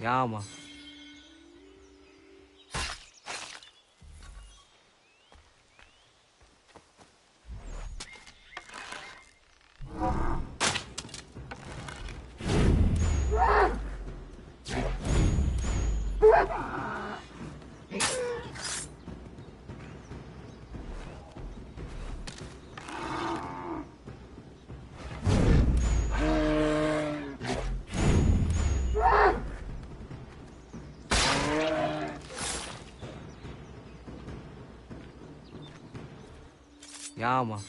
Ja, Mann. Ja, Mann.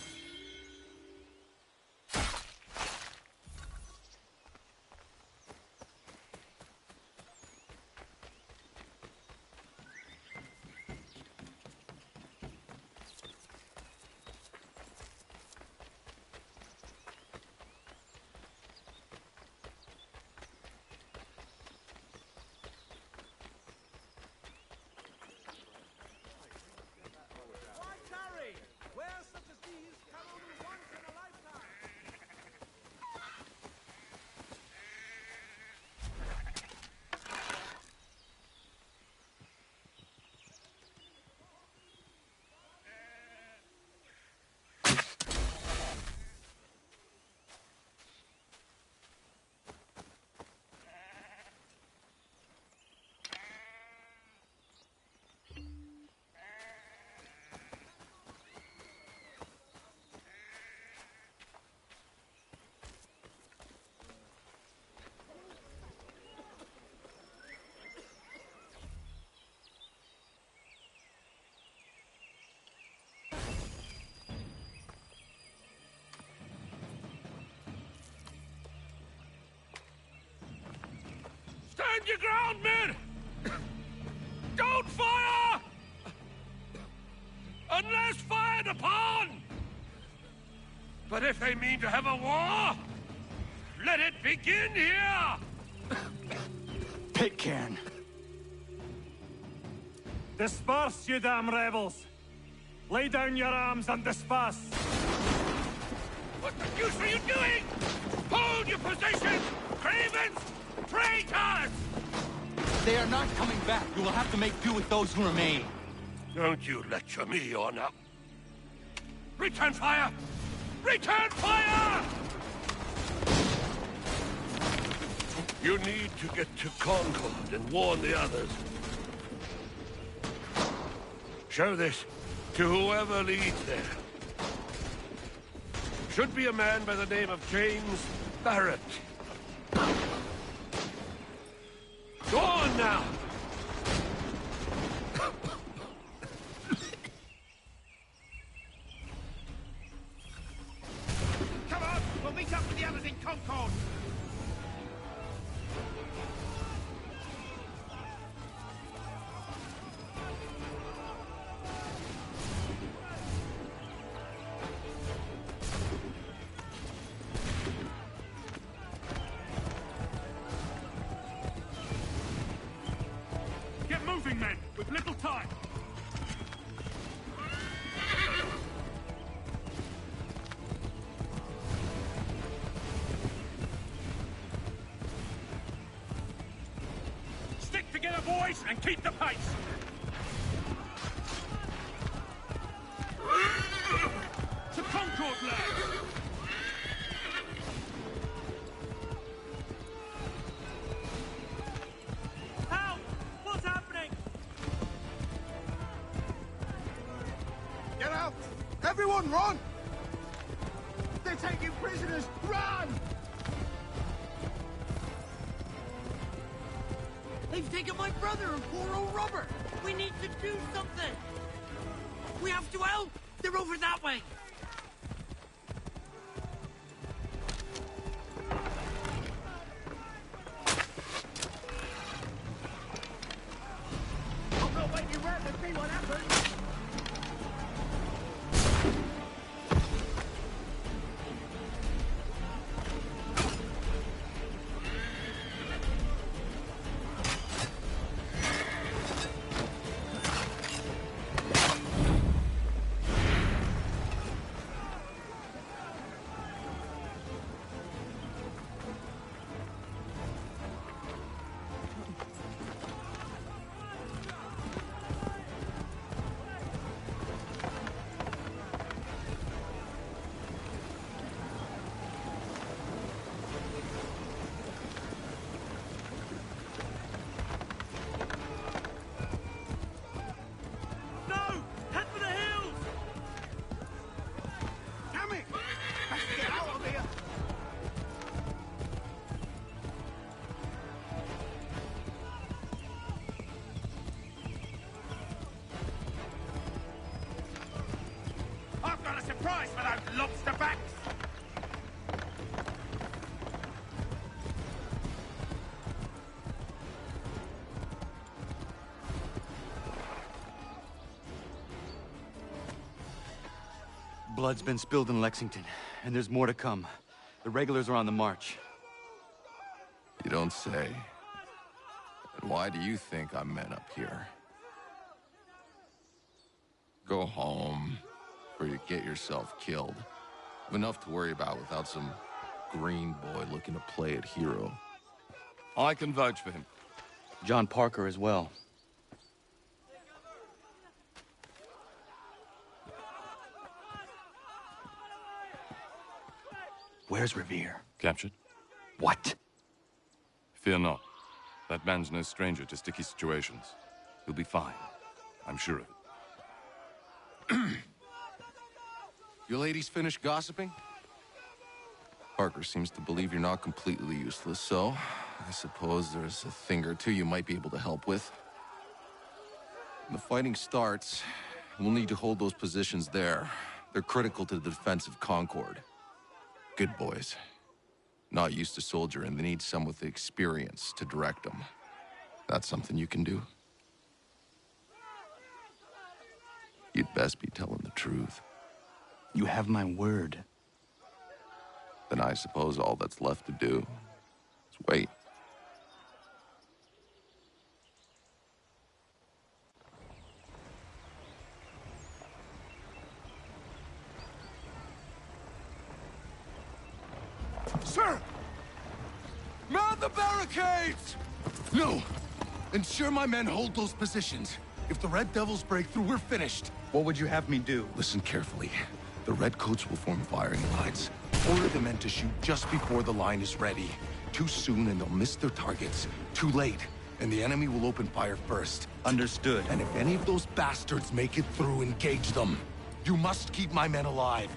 Stand your ground, men! Don't fire! Unless fired upon! But if they mean to have a war, let it begin here! Pitcairn. Disperse, you damn rebels! Lay down your arms and disperse! What the deuce are you doing? Hold your positions! Cravens! Traitors! They are not coming back. You will have to make do with those who remain. Don't you lecture me on up. Return fire! Return fire! You need to get to Concord and warn the others. Show this to whoever leads there. Should be a man by the name of James Barrett. Go on now! Come on! We'll meet up with the others in Concord! Get moving, men! With little time! Stick together, boys, and keep the pace! To Concord, lads! Help! What's happening? Get out! Everyone run! They're taking prisoners! Run! They've taken my brother and poor old Robert. We need to do something. We have to help. They're over that way. I'm not waiting around to see what happens! Blood's been spilled in Lexington, and there's more to come. The regulars are on the march. You don't say. And why do you think I'm men up here? Go home, or you get yourself killed. Have enough to worry about without some green boy looking to play it hero. I can vouch for him. John Parker as well. Where's Revere? Captured? What? Fear not. That man's no stranger to sticky situations. He'll be fine. I'm sure of it. You ladies finished gossiping? Parker seems to believe you're not completely useless, so I suppose there's a thing or two you might be able to help with. When the fighting starts, we'll need to hold those positions there. They're critical to the defense of Concord. Good boys. Not used to soldiering, they need some with the experience to direct them. That's something you can do. You'd best be telling the truth. You have my word. Then I suppose all that's left to do is wait. Sir! Mount the barricades! No! Ensure my men hold those positions. If the Red Devils break through, we're finished. What would you have me do? Listen carefully. The Redcoats will form firing lines. Order the men to shoot just before the line is ready. Too soon and they'll miss their targets. Too late, and the enemy will open fire first. Understood. And if any of those bastards make it through, engage them. You must keep my men alive.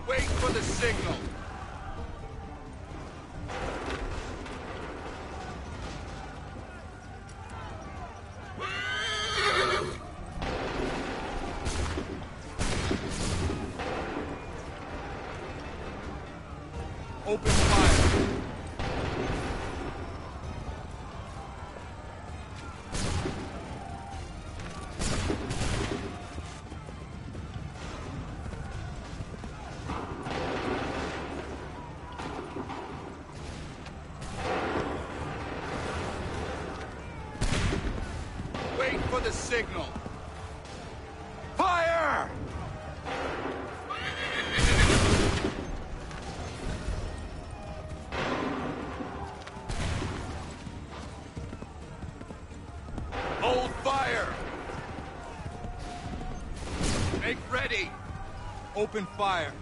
Wait for the signal. Open fire. Wait for the signal. Fire! Hold fire! Make ready! Open fire!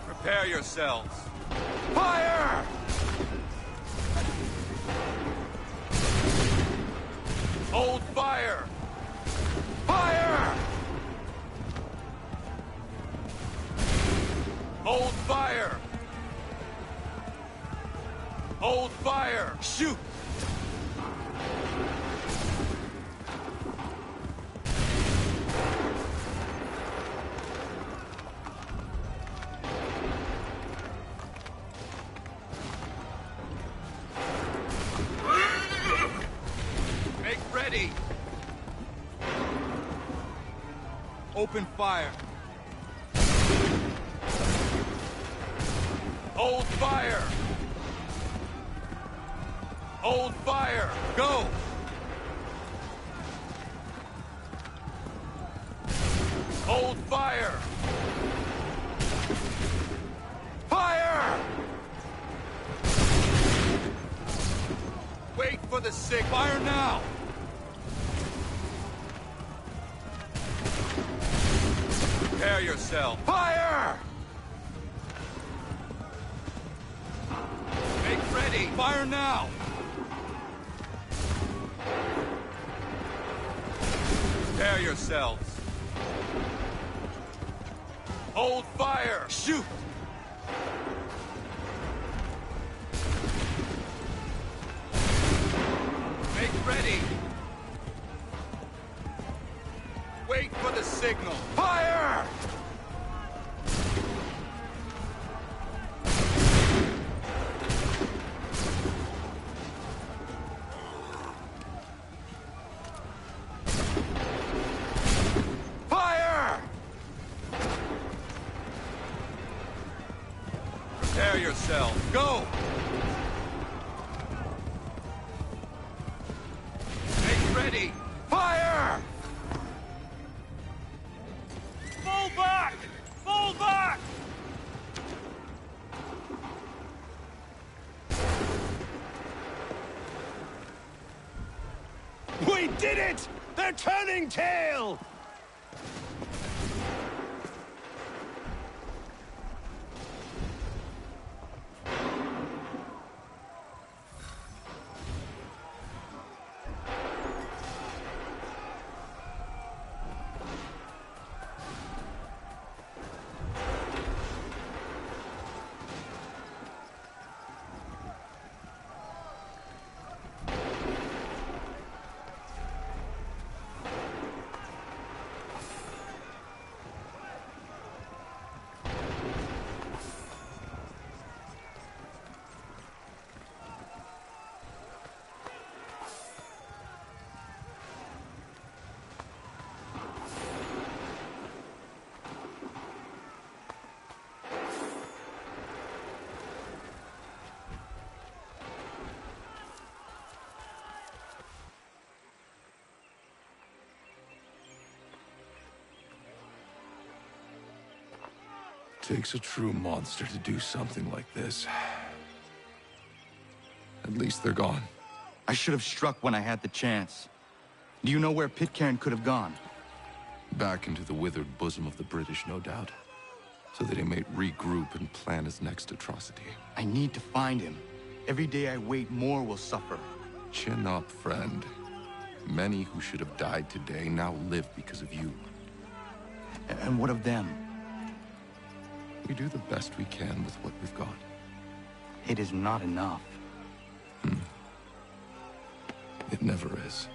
Prepare yourselves! Fire! Hold fire! Fire! Hold fire! Hold fire! Shoot! Make ready! Open fire! Hold fire! Hold fire! Go! Hold fire! Fire! Wait for the signal. Fire now! Prepare yourself. Fire! Make ready. Fire now! Prepare yourselves. Hold fire! Shoot! Make ready! Wait for the signal. Fire! yourself. Go! Make ready. Fire! Fall back! Fall back! We did it! They're turning tail! Takes a true monster to do something like this. At least they're gone. I should have struck when I had the chance. Do you know where Pitcairn could have gone? Back into the withered bosom of the British, no doubt. So that he may regroup and plan his next atrocity. I need to find him. Every day I wait, more will suffer. Chin up, friend. Many who should have died today now live because of you. And what of them? We do the best we can with what we've got. It is not enough. It never is.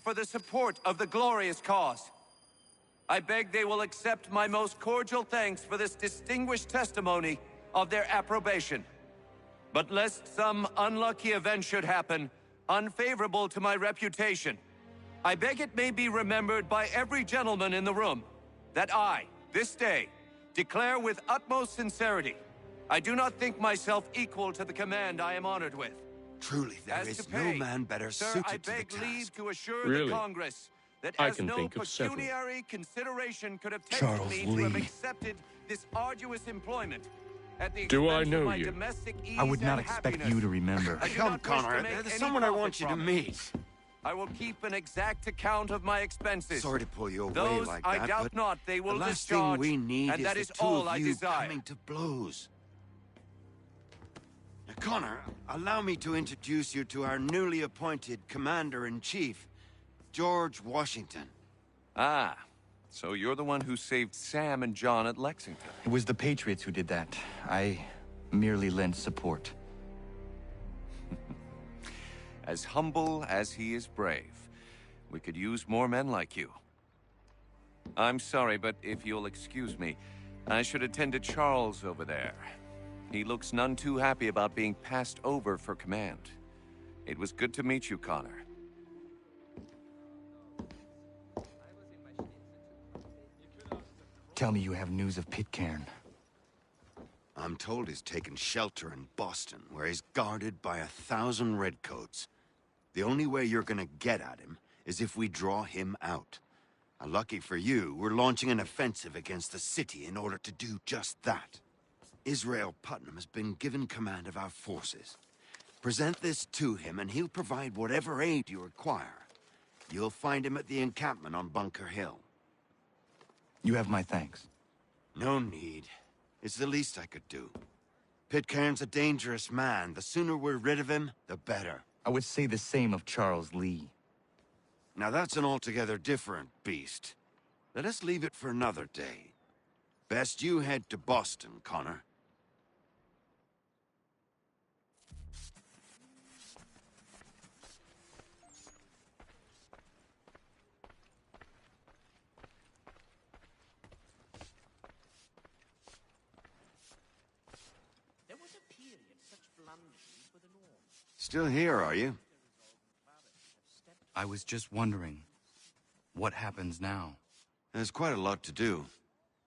For the support of the glorious cause. I beg they will accept my most cordial thanks for this distinguished testimony of their approbation. But lest some unlucky event should happen, unfavorable to my reputation, I beg it may be remembered by every gentleman in the room that I, this day, declare with utmost sincerity, I do not think myself equal to the command I am honored with. Truly, there As is to no pay, man better sir, suited I to the beg task. leave to assure Really? the Congress that I as can no think of several. pecuniary consideration could have tempted Charles me Lee. to have accepted this arduous employment at the Do I expense know of my you? domestic ease I would not and expect happiness. you to remember. I do Come, not wish Connor, to make there's any someone I profit want you to from it. meet. I will keep an exact account of my expenses. Sorry to pull you away Those like I that, doubt but not they will the last discharge, thing we need and is that the is two all of I you desire. coming to blows. Now, Connor, allow me to introduce you to our newly appointed Commander-in-Chief, George Washington. Ah, so you're the one who saved Sam and John at Lexington. It was the Patriots who did that. I merely lent support. As humble as he is brave. We could use more men like you. I'm sorry, but if you'll excuse me, I should attend to Charles over there. He looks none too happy about being passed over for command. It was good to meet you, Connor. Tell me you have news of Pitcairn. I'm told he's taken shelter in Boston, where he's guarded by 1,000 redcoats. The only way you're gonna get at him is if we draw him out. Lucky for you, we're launching an offensive against the city in order to do just that. Israel Putnam has been given command of our forces. Present this to him and he'll provide whatever aid you require. You'll find him at the encampment on Bunker Hill. You have my thanks. No need. It's the least I could do. Pitcairn's a dangerous man. The sooner we're rid of him, the better. I would say the same of Charles Lee. Now that's an altogether different beast. Let us leave it for another day. Best you head to Boston, Connor. Still here, are you? I was just wondering, what happens now? There's quite a lot to do.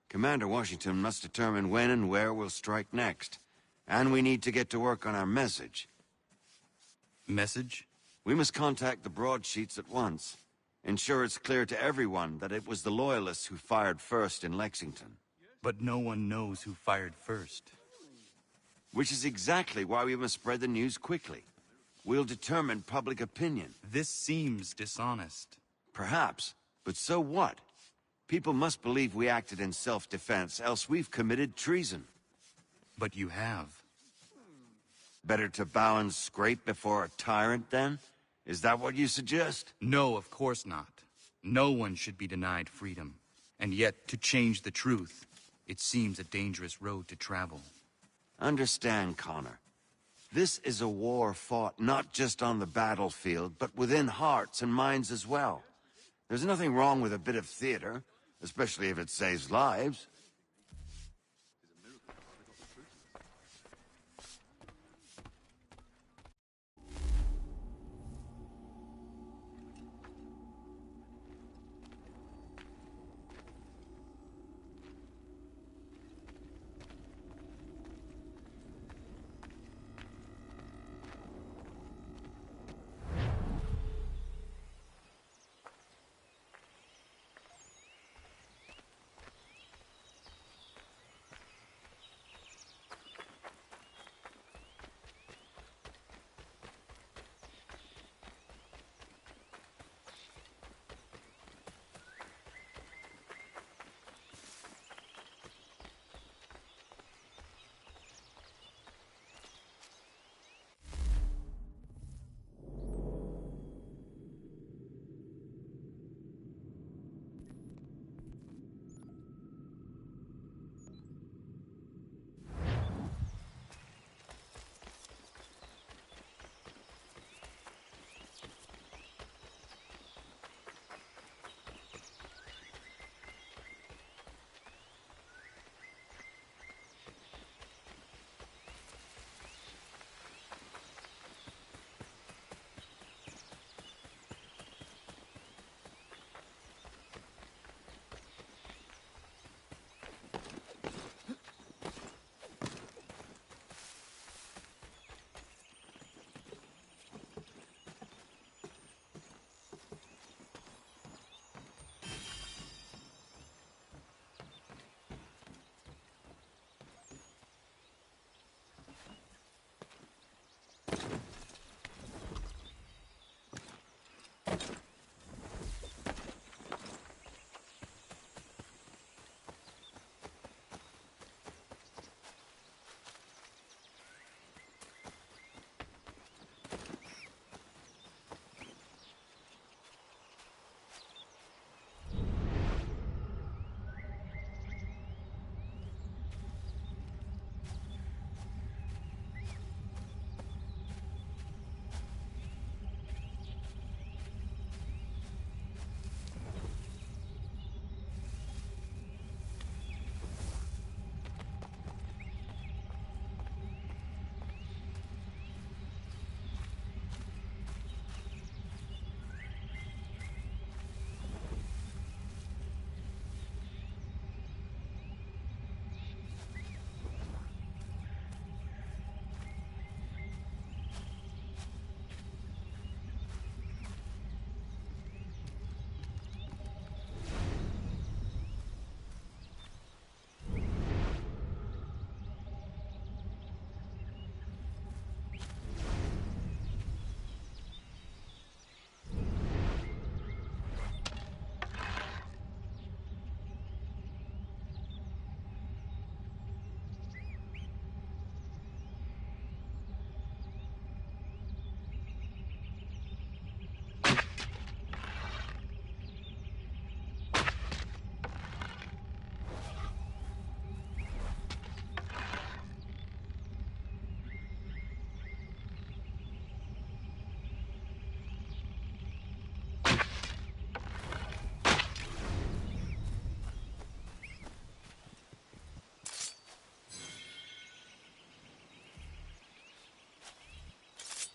Commander Washington must determine when and where we'll strike next. And we need to get to work on our message. Message? We must contact the broadsheets at once. Ensure it's clear to everyone that it was the Loyalists who fired first in Lexington. But no one knows who fired first. Which is exactly why we must spread the news quickly. We'll determine public opinion. This seems dishonest. Perhaps, but so what? People must believe we acted in self-defense, else we've committed treason. But you have. Better to bow and scrape before a tyrant, then? Is that what you suggest? No, of course not. No one should be denied freedom. And yet, to change the truth, it seems a dangerous road to travel. Understand, Connor. This is a war fought not just on the battlefield, but within hearts and minds as well. There's nothing wrong with a bit of theater, especially if it saves lives.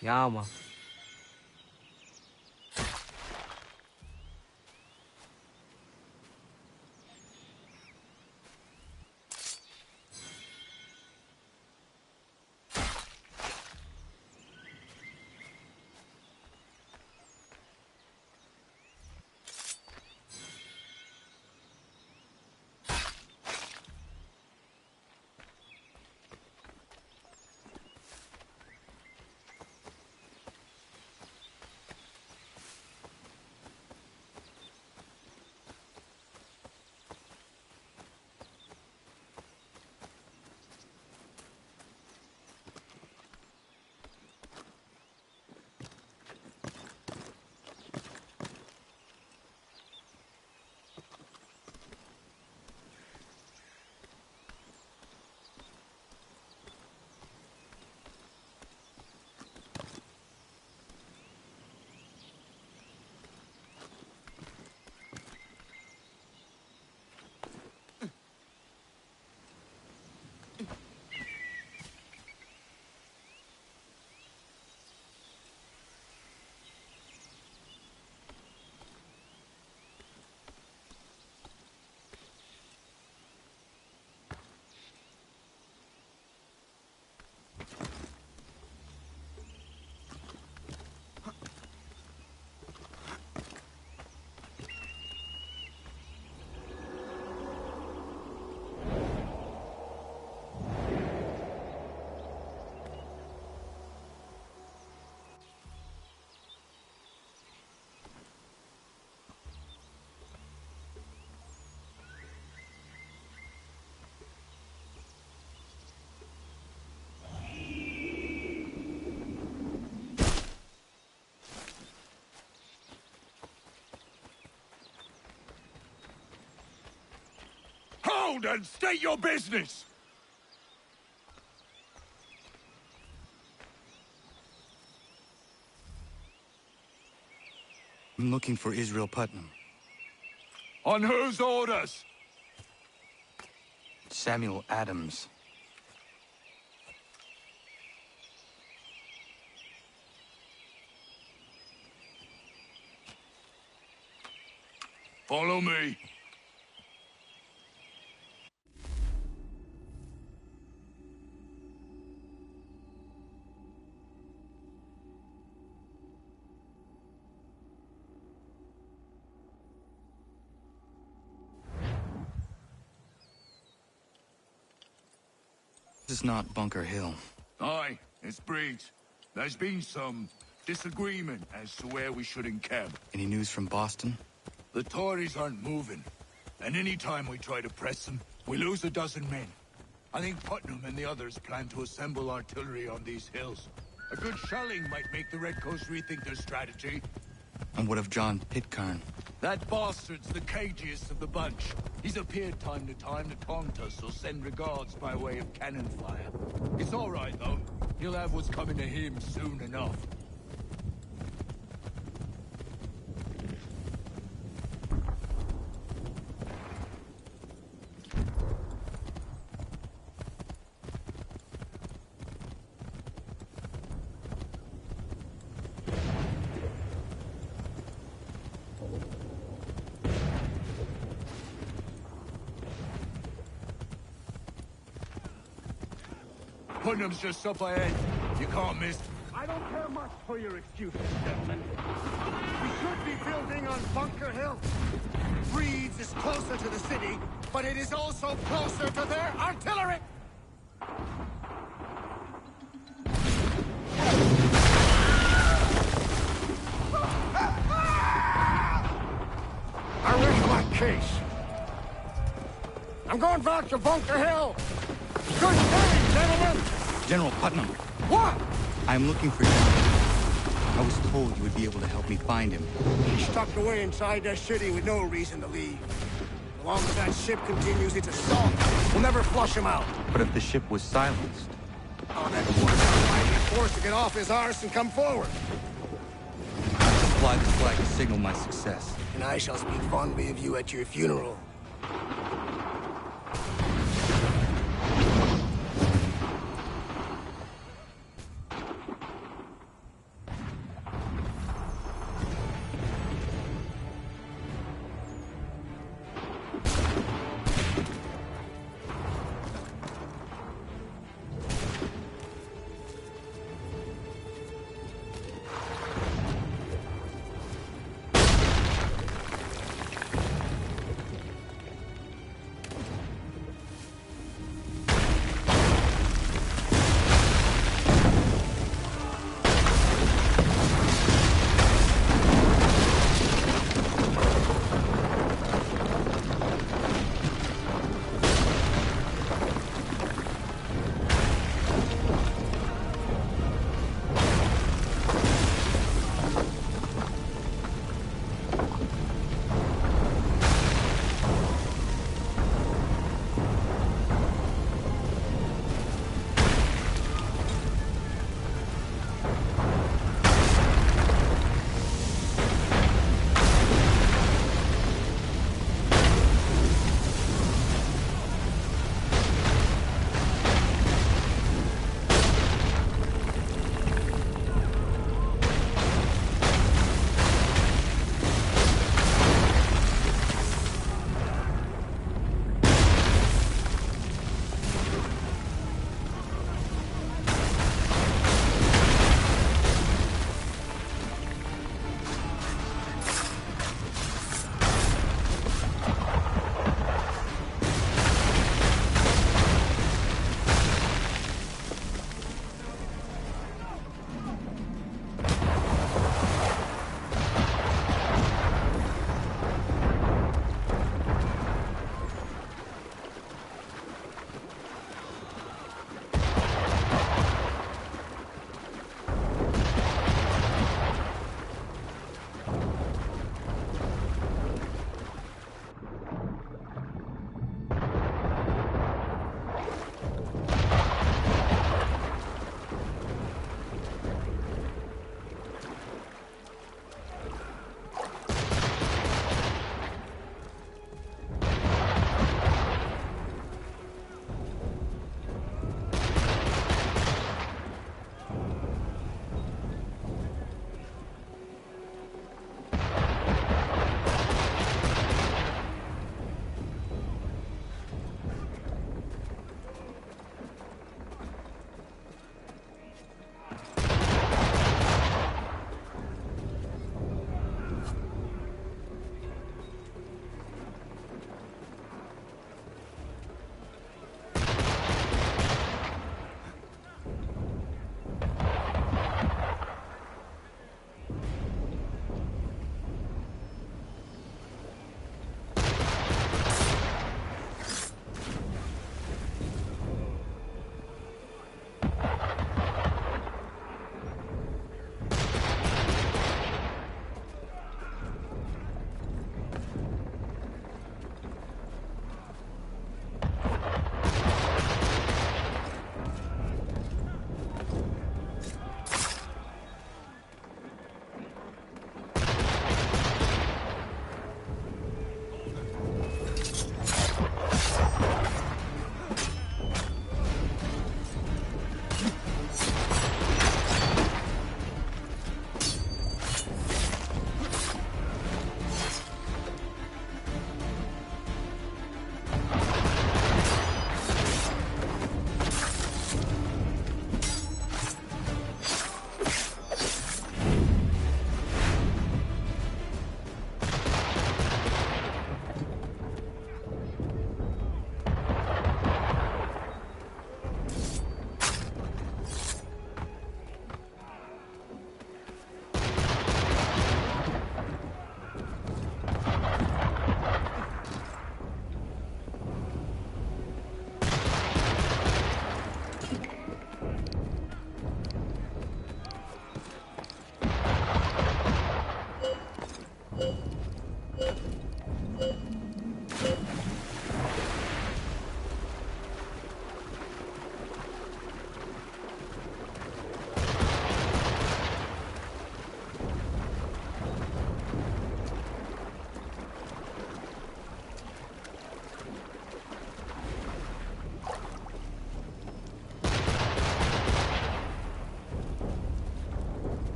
Ja, Mann. Hold and state your business! I'm looking for Israel Putnam. On whose orders? Samuel Adams. Follow me. This is not Bunker Hill. Aye, it's Breeds. There's been some disagreement as to where we should encamp. Any news from Boston? The Tories aren't moving, and any time we try to press them, we lose a dozen men. I think Putnam and the others plan to assemble artillery on these hills. A good shelling might make the Redcoats rethink their strategy. And what of John Pitcairn? That bastard's the cagiest of the bunch. He's appeared time to taunt us or send regards by way of cannon fire. It's all right, though. He'll have what's coming to him soon enough. Putnam's just up ahead. You can't miss. I don't care much for your excuses, gentlemen. We should be building on Bunker Hill. Breeds is closer to the city, but it is also closer to their artillery! I rest my case. I'm going back to Bunker Hill. Good day, gentlemen! General Putnam. What? I'm looking for you. I was told you would be able to help me find him. He's tucked away inside that city with no reason to leave. As long as that ship continues its assault, we'll never flush him out. But if the ship was silenced? Oh, that poor might be forced to get off his arse and come forward. Fly this flag to signal my success. And I shall speak fondly of you at your funeral.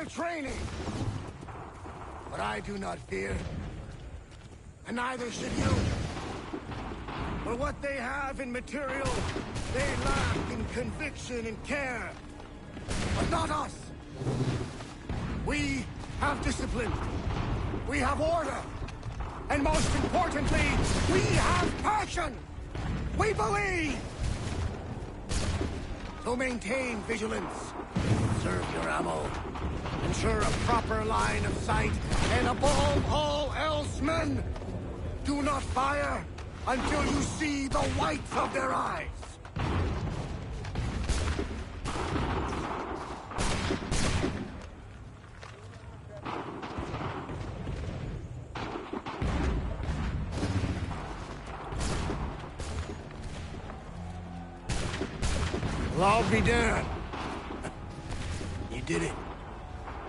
their training. But I do not fear. And neither should you. For what they have in material, they lack in conviction and care. But not us. We have discipline. We have order. And most importantly, we have passion. We believe. So maintain vigilance. Conserve your ammo. Ensure a proper line of sight. And above all else, men, do not fire until you see the whites of their eyes. Well, I'll be damned. You did it.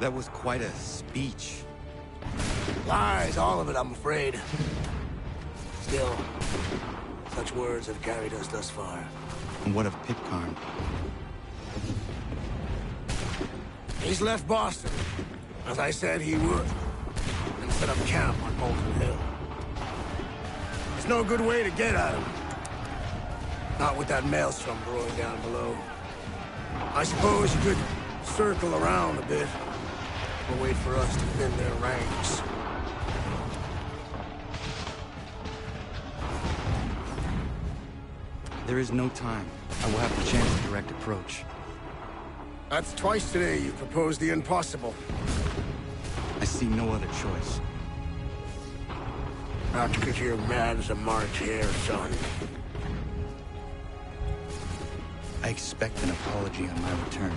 That was quite a speech. Lies, all of it, I'm afraid. Still, such words have carried us thus far. And what of Pitcairn? He's left Boston, as I said he would, and set up camp on Bolton Hill. There's no good way to get at him. Not with that maelstrom brewing down below. I suppose you could circle around a bit, or wait for us to thin their ranks. There is no time. I will have the chance of direct approach. That's twice today you proposed the impossible. I see no other choice. Not because you're mad as a March hare, son. I expect an apology on my return.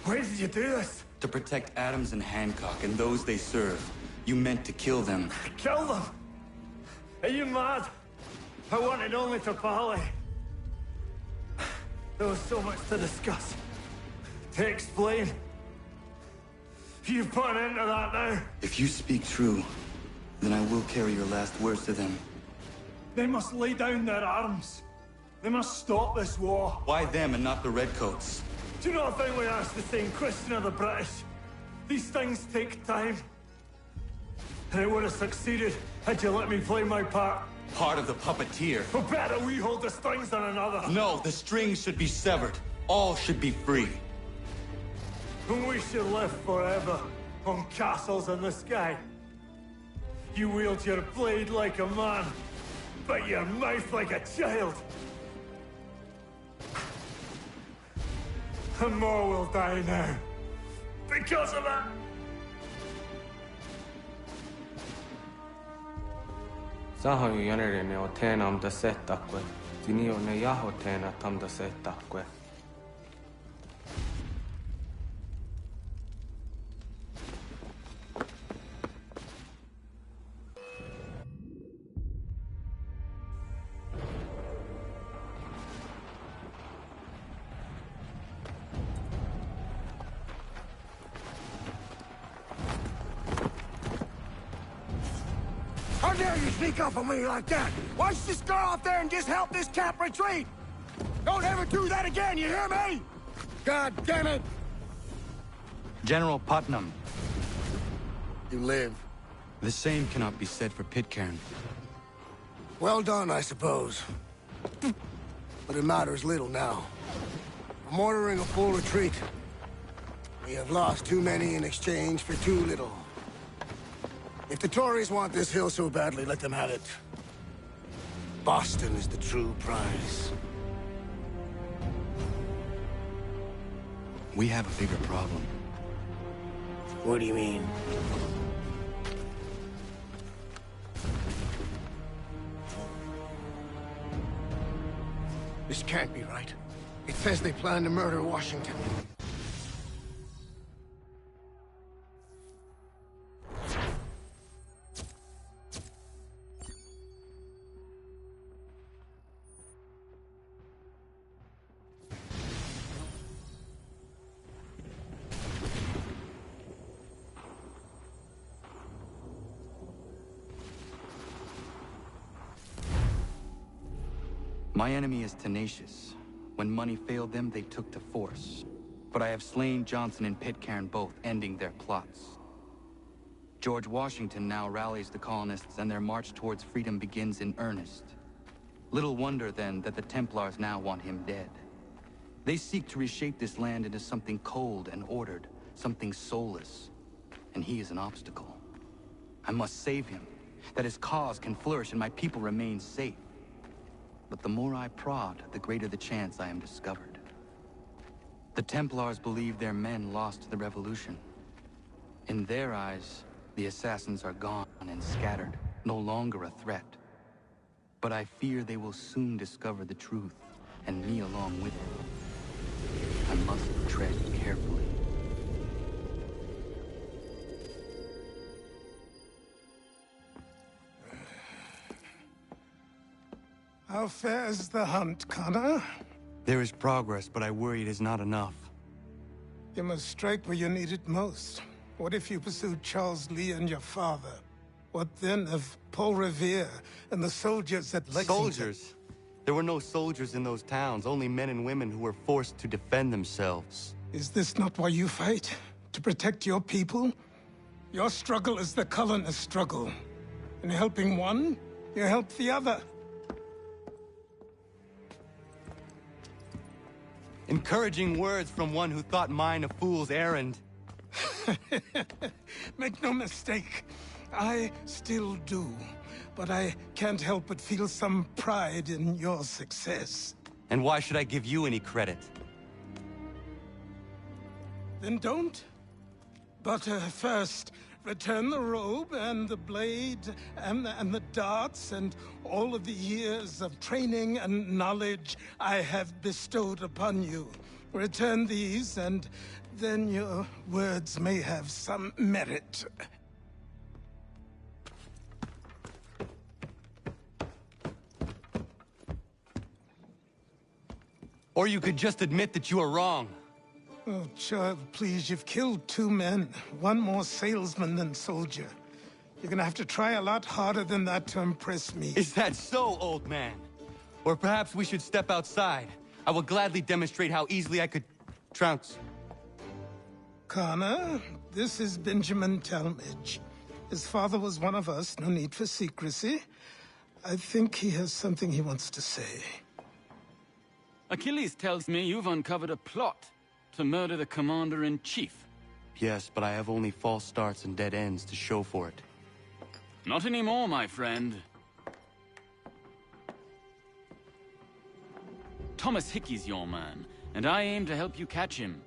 Why did you do this? To protect Adams and Hancock and those they serve, you meant to kill them. Kill them? Are you mad? I wanted only to parley. There was so much to discuss, to explain. You put an end to that now. If you speak true, then I will carry your last words to them. They must lay down their arms. They must stop this war. Why them and not the Redcoats? Do you not think we asked the same question of the British? These things take time. And it would have succeeded had you let me play my part. Part of the puppeteer. But better we hold the strings than another. No, the strings should be severed. All should be free. And we should live forever on castles in the sky. You wield your blade like a man, but your mouth like a child. And more will die now. Because of it. Sahoju jänerine o teenam da setakwe. Tinio ne yaho teena tam da setakwe. How dare you sneak up on me like that? Why don't you just go out there and just help this camp retreat? Don't ever do that again, you hear me? God damn it! General Putnam. You live. The same cannot be said for Pitcairn. Well done, I suppose. But it matters little now. I'm ordering a full retreat. We have lost too many in exchange for too little. If the Tories want this hill so badly, let them have it. Boston is the true prize. We have a bigger problem. What do you mean? This can't be right. It says they plan to murder Washington. My enemy is tenacious. When money failed them, they took to force. But I have slain Johnson and Pitcairn both, ending their plots. George Washington now rallies the colonists, and their march towards freedom begins in earnest. Little wonder, then, that the Templars now want him dead. They seek to reshape this land into something cold and ordered, something soulless. And he is an obstacle. I must save him, that his cause can flourish and my people remain safe. But the more I prod, the greater the chance I am discovered. The Templars believe their men lost the revolution. In their eyes, the assassins are gone and scattered, no longer a threat. But I fear they will soon discover the truth, and me along with it. I must tread carefully. How fares the hunt, Connor? There is progress, but I worry it is not enough. You must strike where you need it most. What if you pursued Charles Lee and your father? What then of Paul Revere and the soldiers at Lexington? Soldiers? There were no soldiers in those towns, only men and women who were forced to defend themselves. Is this not why you fight? To protect your people? Your struggle is the colonist struggle. In helping one, you help the other. Encouraging words from one who thought mine a fool's errand. Make no mistake, I still do. But I can't help but feel some pride in your success. And why should I give you any credit? Then don't. But first, return the robe and the blade and the darts and all of the years of training and knowledge I have bestowed upon you. Return these, and then your words may have some merit. Or you could just admit that you are wrong. Oh, child, please, you've killed 2 men. One more salesman than soldier. You're gonna have to try a lot harder than that to impress me. Is that so, old man? Or perhaps we should step outside. I will gladly demonstrate how easily I could trounce. Connor, this is Benjamin Talmadge. His father was one of us, no need for secrecy. I think he has something he wants to say. Achilles tells me you've uncovered a plot to murder the Commander-in-Chief. Yes, but I have only false starts and dead ends to show for it. Not anymore, my friend. Thomas Hickey's your man, and I aim to help you catch him.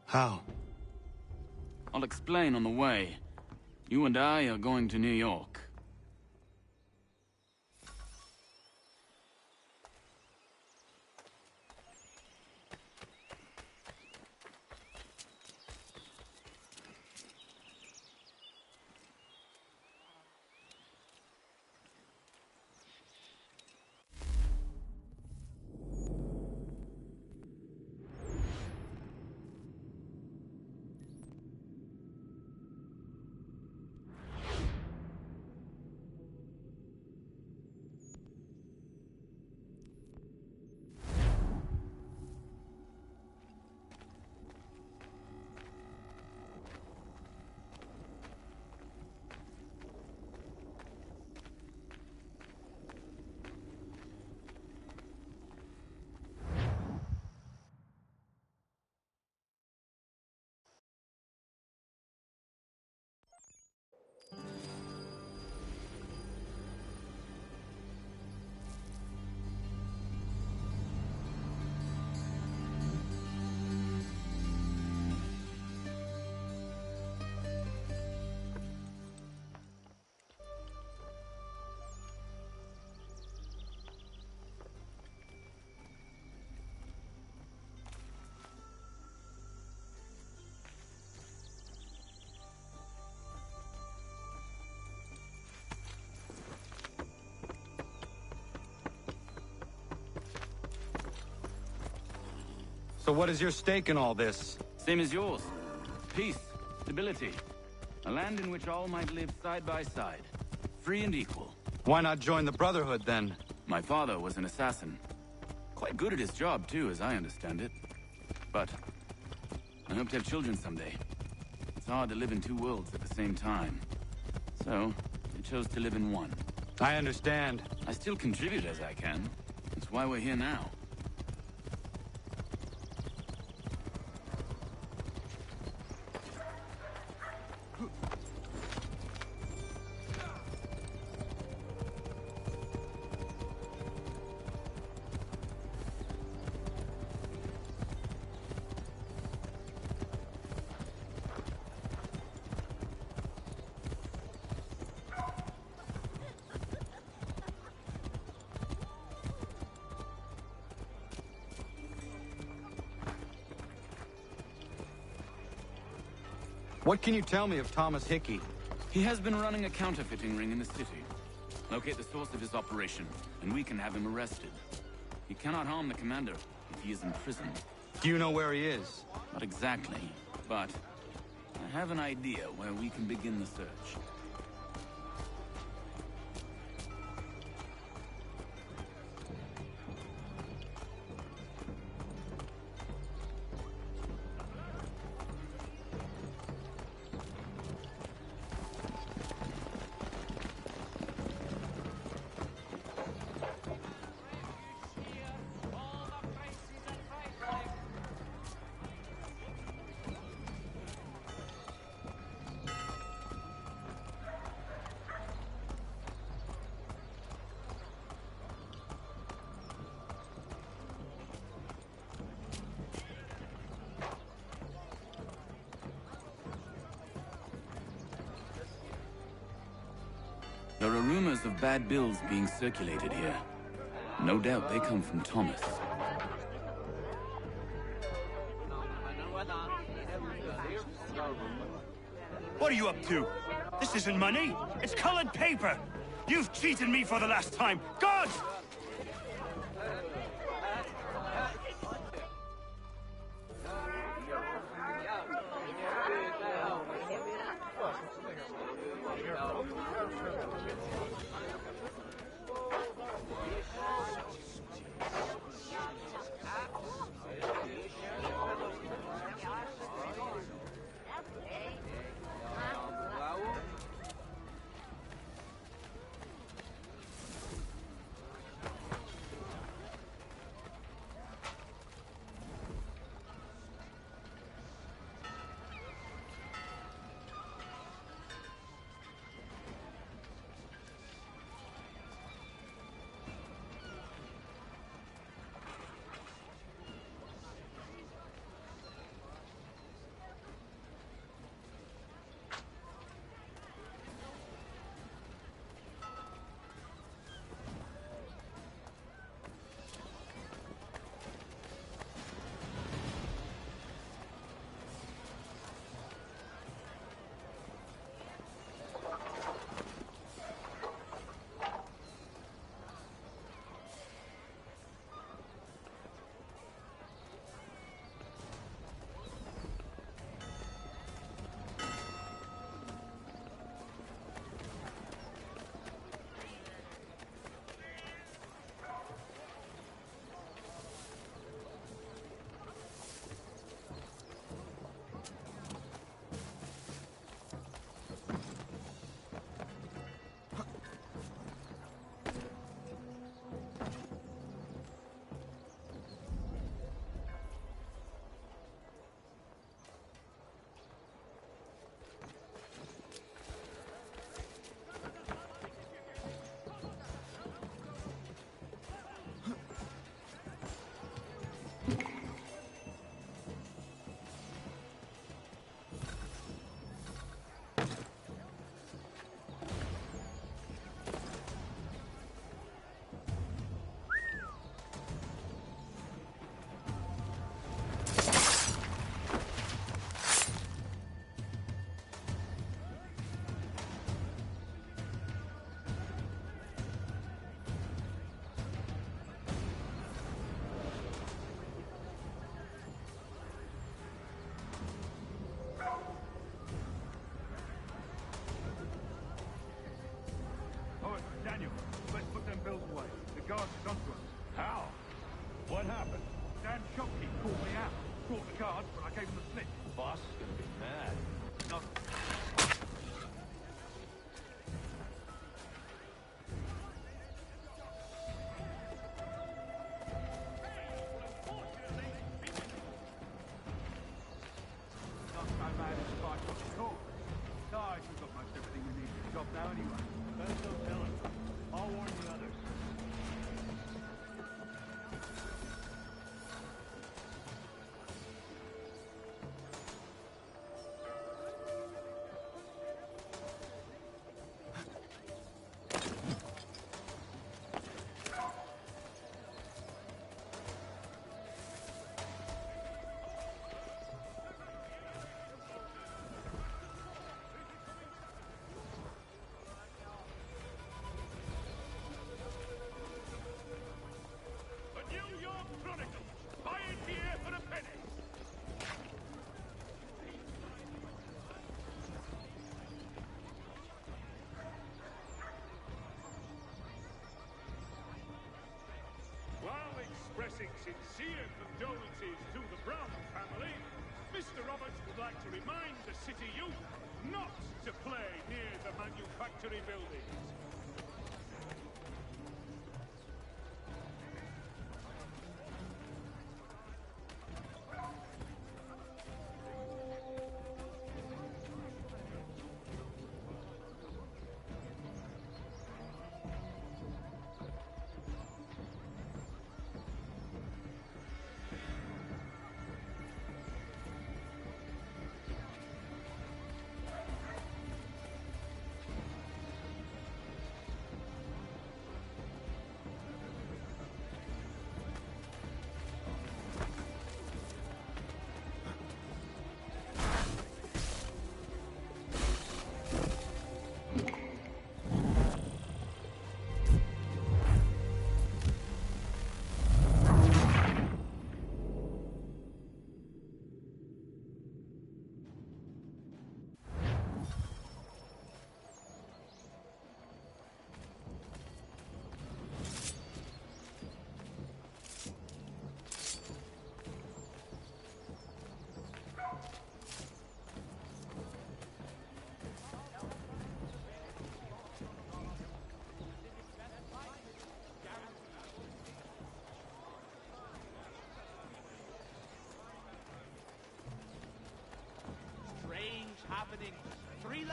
How? I'll explain on the way. You and I are going to New York. So what is your stake in all this? Same as yours. Peace, stability. A land in which all might live side by side. Free and equal. Why not join the Brotherhood, then? My father was an assassin. Quite good at his job, too, as I understand it. But I hope to have children someday. It's hard to live in 2 worlds at the same time. So, I chose to live in one. I understand. I still contribute as I can. That's why we're here now. What can you tell me of Thomas Hickey? He has been running a counterfeiting ring in the city. Locate the source of his operation, and we can have him arrested. He cannot harm the commander if he is in prison. Do you know where he is? Not exactly, but I have an idea where we can begin the search. There are rumors of bad bills being circulated here. No doubt they come from Thomas. What are you up to? This isn't money. It's colored paper. You've cheated me for the last time. God! Daniel, let's put them bills away. The guards are onto us. How? What happened? Dan Shopkeep called me out. Brought the guards, but I gave him the slip. Boss is gonna be mad. Not... Not so bad as if I got the call. Besides, we've got most everything we need for the job now anyway. Better don't tell him. I'll warn the others. While expressing sincere condolences to the Brown family, Mr. Roberts would like to remind the city youth not to play near the manufactory buildings.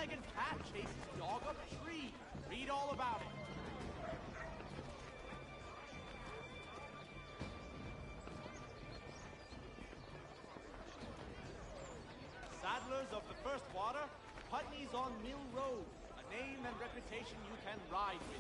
three-legged cat chases dog up tree. Read all about it. Saddlers of the First Water, Putney's on Mill Road. A name and reputation you can ride with.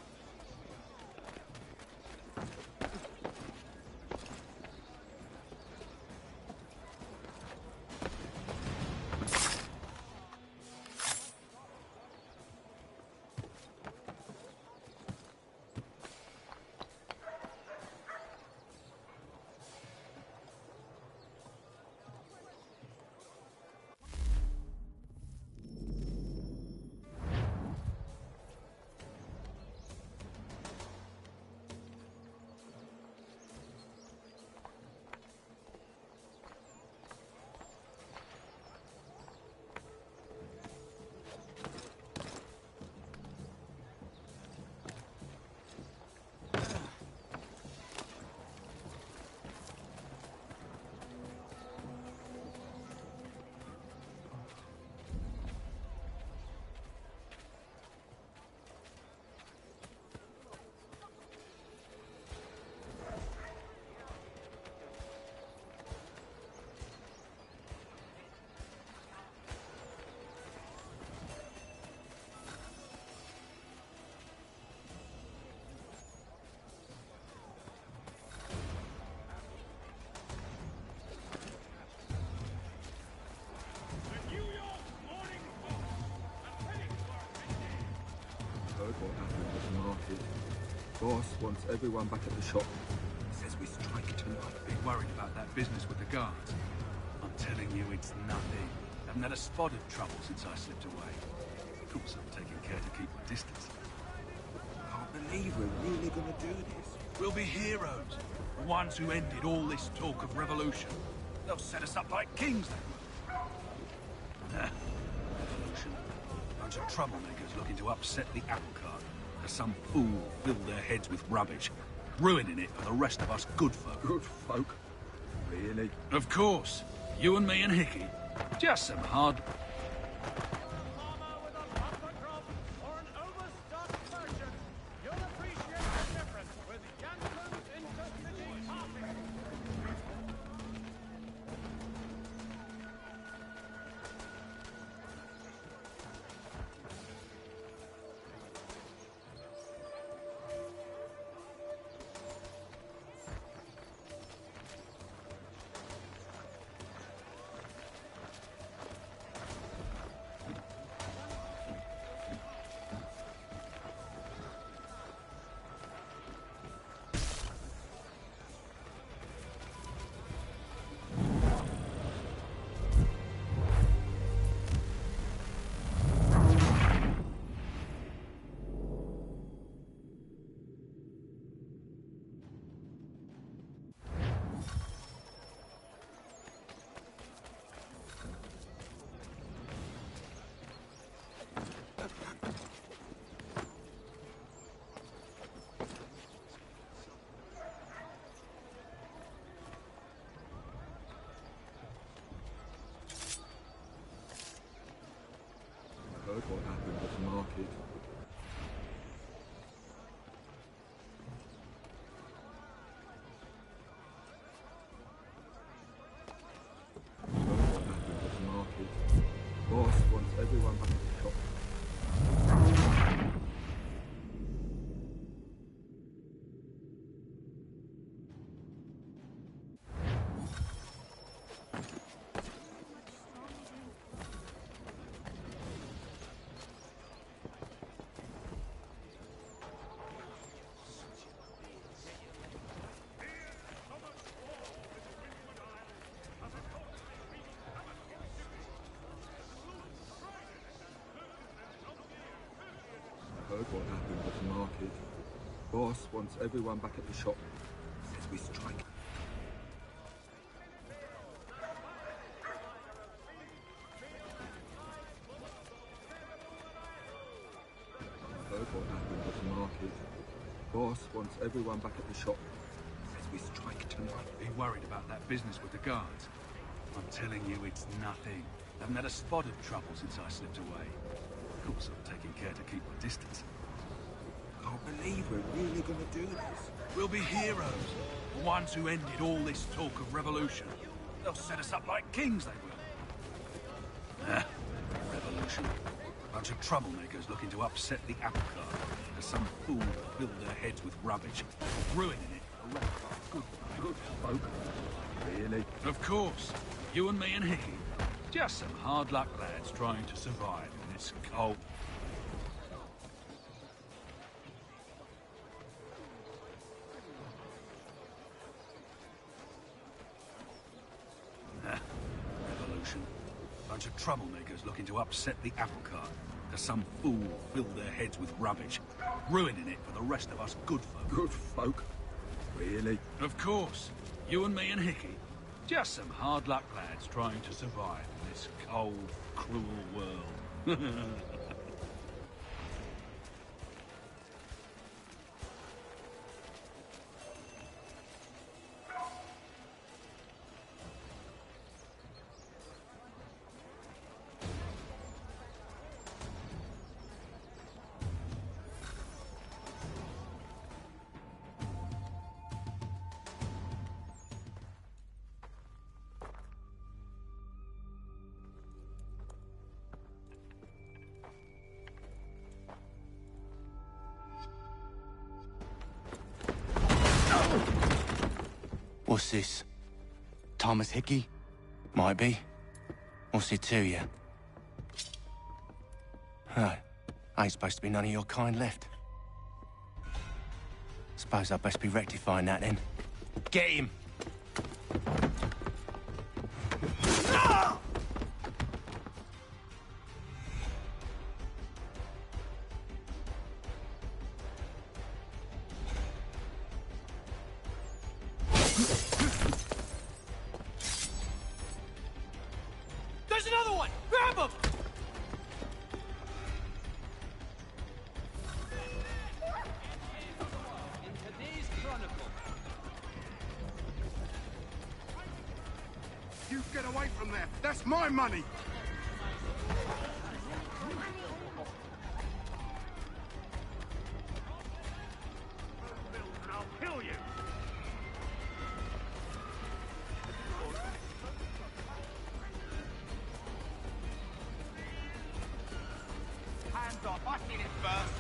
What happened at the market. Boss wants everyone back at the shop. Says we strike tonight. Be worried about that business with the guards. I'm telling you, it's nothing. Haven't had a spot of trouble since I slipped away. Of course, I'm taking care to keep my distance. Can't believe we're really gonna do this. We'll be heroes. The ones who ended all this talk of revolution. They'll set us up like kings, they will. Revolution. Bunch of troublemakers looking to upset the apple cart. As some fool filled their heads with rubbish, ruining it for the rest of us good folk. Good folk? Really? Of course. You and me and Hickey. Just some hard... Heard what happened at the market. Heard what happened at the market. Boss wants everyone back at the shop. Heard what happened at the market. Boss wants everyone back at the shop. Says we strike. Heard what happened at the market. Boss wants everyone back at the shop. Says we strike tonight. Be worried about that business with the guards. I'm telling you, it's nothing. Haven't had a spot of trouble since I slipped away. Of course, I'm taking care to keep my distance. Can't believe we're really gonna do this. We'll be heroes. The ones who ended all this talk of revolution. They'll set us up like kings, they will. Revolution. Bunch of troublemakers looking to upset the apple cart. As some fool filled their heads with rubbish, ruining it for the rest of our good folk. Really? Of course. You and me and Hickey. Just some hard luck lads trying to survive in this cold. Revolution. Bunch of troublemakers looking to upset the apple cart. As some fool filled their heads with rubbish, ruining it for the rest of us good folk. Good folk? Really? Of course. You and me and Hickey. Just some hard luck lads trying to survive in this cold, cruel world. What's this? Thomas Hickey? Might be. What's it to you? Oh, ain't supposed to be none of your kind left. Suppose I'd best be rectifying that then. Get him! There's another one! Grab him! In today's Chronicle. You get away from there! That's my money! And I'll kill you! Hands off, I seen it first.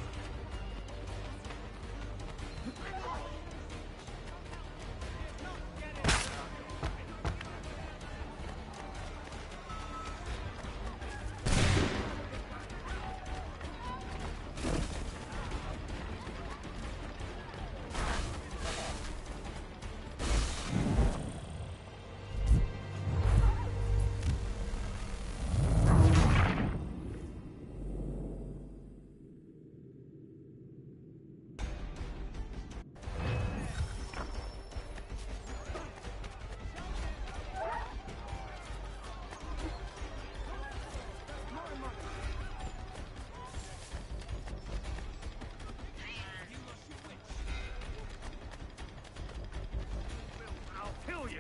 I'll kill you!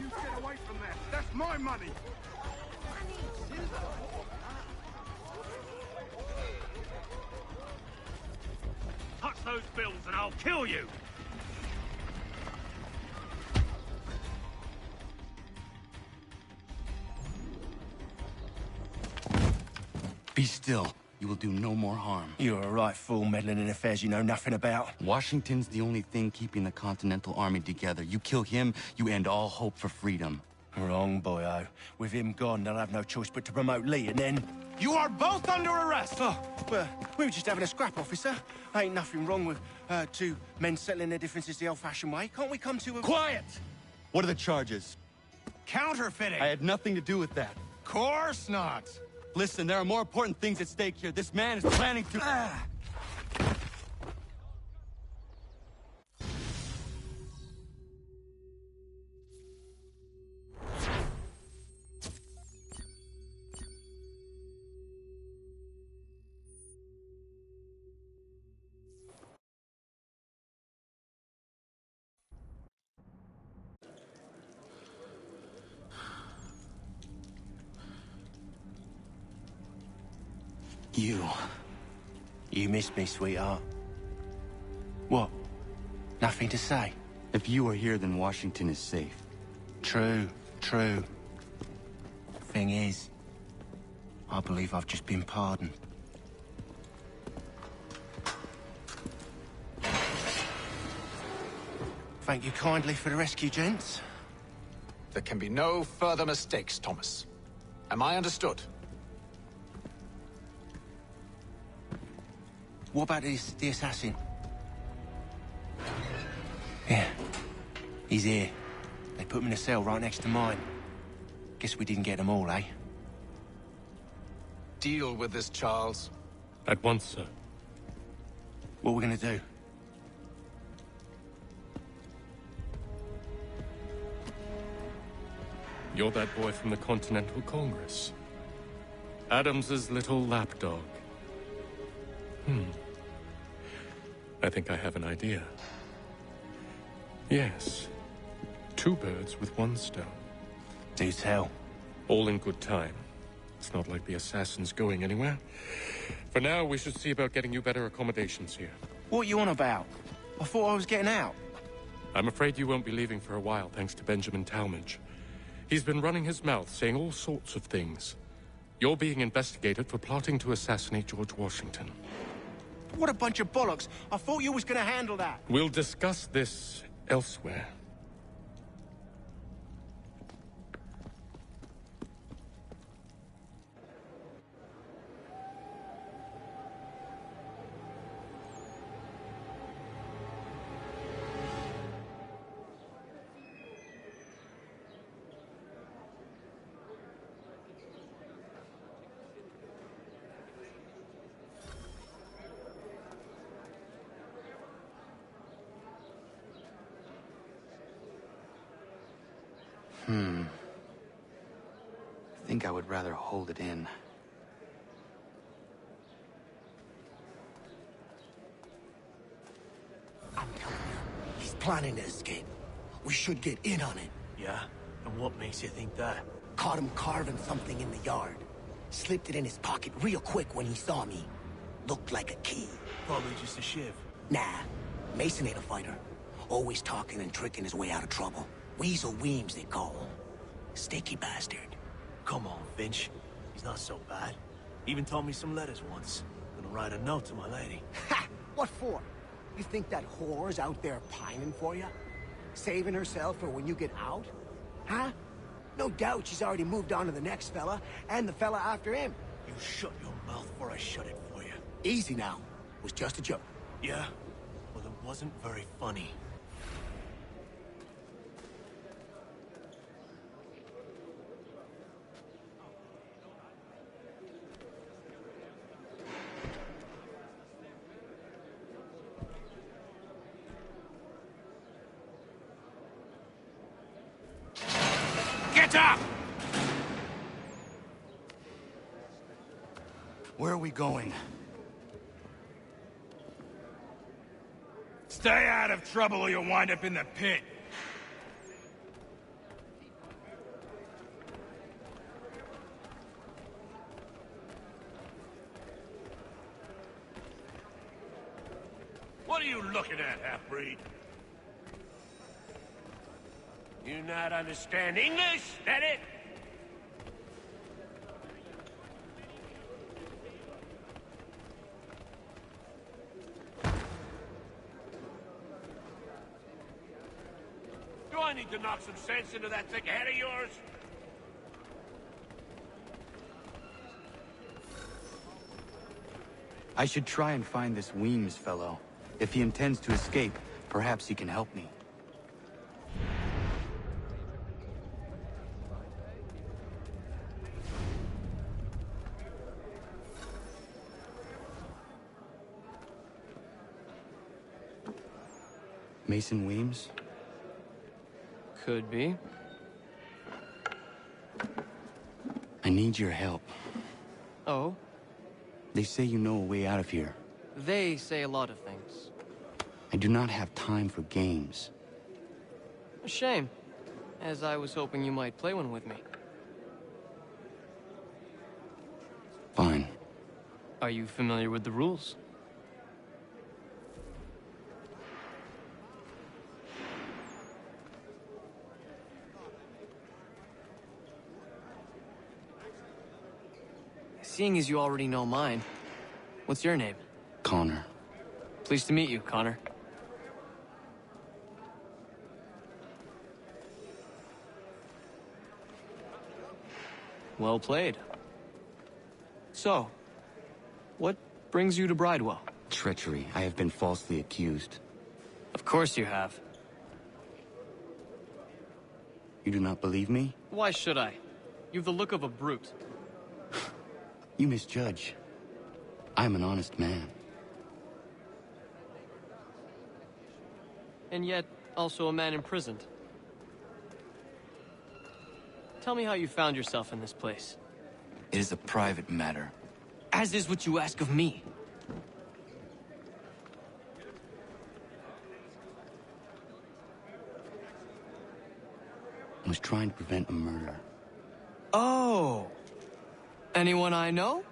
You get away from there! That's my money! Touch those bills and I'll kill you! Be still. You will do no more harm. You're a right fool meddling in affairs you know nothing about. Washington's the only thing keeping the Continental Army together. You kill him, you end all hope for freedom. Wrong, boyo. With him gone, they'll have no choice but to promote Lee, and then... You are both under arrest! Oh, well, we were just having a scrap, officer. Ain't nothing wrong with two men settling their differences the old-fashioned way. Can't we come to a... Quiet! What are the charges? Counterfeiting! I had nothing to do with that. Course not! Listen, there are more important things at stake here. This man is planning to... You missed me, sweetheart. What? Nothing to say? If you are here, then Washington is safe. True. Thing is, I believe I've just been pardoned. Thank you kindly for the rescue, gents. There can be no further mistakes, Thomas. Am I understood? What about the assassin? Yeah. He's here. They put him in a cell right next to mine. Guess we didn't get them all, eh? Deal with this, Charles. At once, sir. What are we gonna do? You're that boy from the Continental Congress. Adams's little lapdog. I think I have an idea. Yes. 2 birds with 1 stone. Do tell. All in good time. It's not like the assassin's going anywhere. For now, we should see about getting you better accommodations here. What are you on about? I thought I was getting out. I'm afraid you won't be leaving for a while, thanks to Benjamin Talmadge. He's been running his mouth, saying all sorts of things. You're being investigated for plotting to assassinate George Washington. What a bunch of bollocks. I thought you was gonna handle that. We'll discuss this elsewhere. I think I would rather hold it in. I'm telling you, he's planning to escape. We should get in on it. Yeah? And what makes you think that? Caught him carving something in the yard. Slipped it in his pocket real quick when he saw me. Looked like a key. Probably just a shiv. Nah, Mason ain't a fighter. Always talking and tricking his way out of trouble. Weasel Weems, they call him. Sneaky bastard. Come on, Finch. He's not so bad. Even told me some letters once. Gonna write a note to my lady. Ha! What for? You think that whore's out there pining for you? Saving herself for when you get out? Huh? No doubt she's already moved on to the next fella, and the fella after him. You shut your mouth before I shut it for you. Easy now. It was just a joke. Yeah? Well, it wasn't very funny. Get up! Where are we going? Stay out of trouble or you'll wind up in the pit. What are you looking at, half-breed? You not understand English, that it? Do I need to knock some sense into that thick head of yours? I should try and find this Weems fellow. If he intends to escape, perhaps he can help me. Mason Weems? Could be. I need your help. Oh? They say you know a way out of here. They say a lot of things. I do not have time for games. A shame, as I was hoping you might play one with me. Fine. Are you familiar with the rules? Seeing as you already know mine, what's your name? Connor. Pleased to meet you, Connor. Well played. So, what brings you to Bridewell? Treachery. I have been falsely accused. Of course you have. You do not believe me? Why should I? You've the look of a brute. You misjudge. I am an honest man. And yet, also a man imprisoned. Tell me how you found yourself in this place. It is a private matter. As is what you ask of me. I was trying to prevent a murder. Oh! Anyone I know?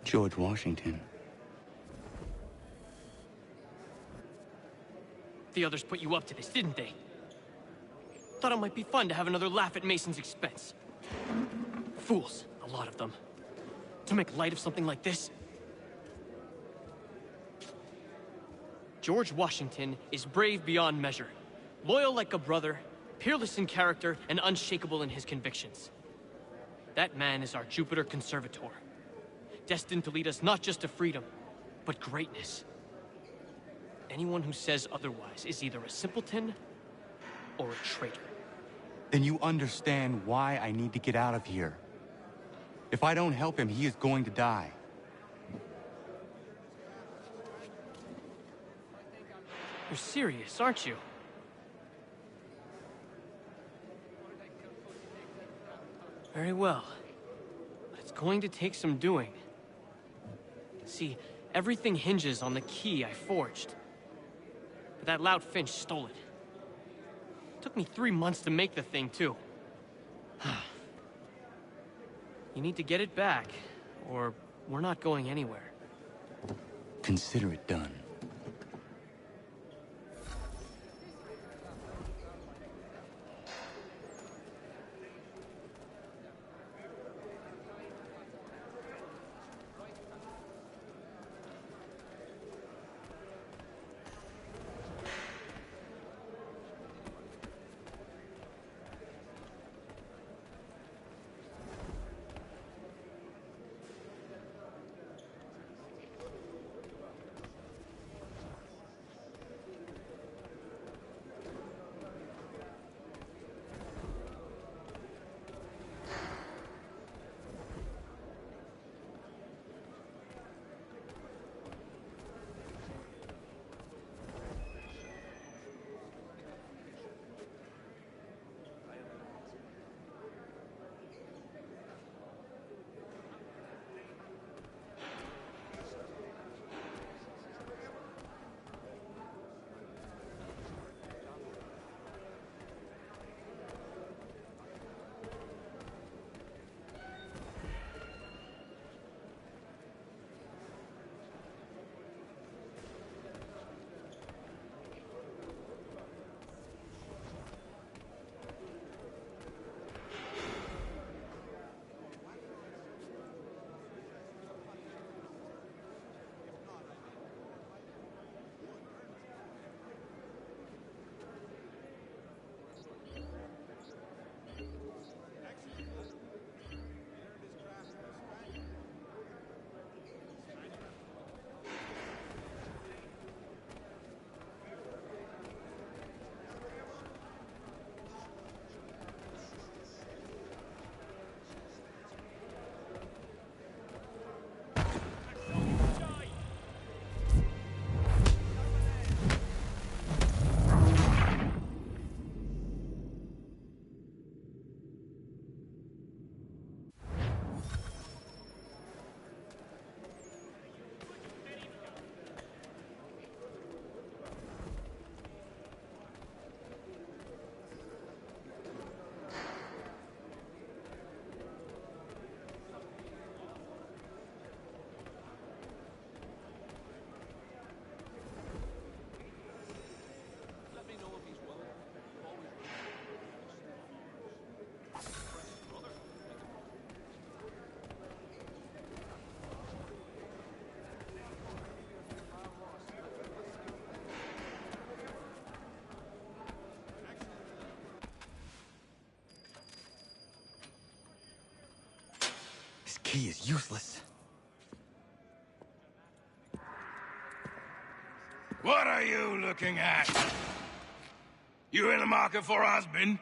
George Washington. The others put you up to this, didn't they? Thought it might be fun to have another laugh at Mason's expense. Fools, a lot of them. To make light of something like this. George Washington is brave beyond measure, loyal like a brother, peerless in character, and unshakable in his convictions. That man is our Jupiter Conservator, destined to lead us not just to freedom, but greatness. Anyone who says otherwise is either a simpleton or a traitor. Then you understand why I need to get out of here. If I don't help him, he is going to die. You're serious, aren't you? Very well. But it's going to take some doing. See, everything hinges on the key I forged. But that lout Finch stole it. Took me 3 months to make the thing, too. You need to get it back, or we're not going anywhere. Consider it done. key is useless. What are you looking at? You in the market for a husband?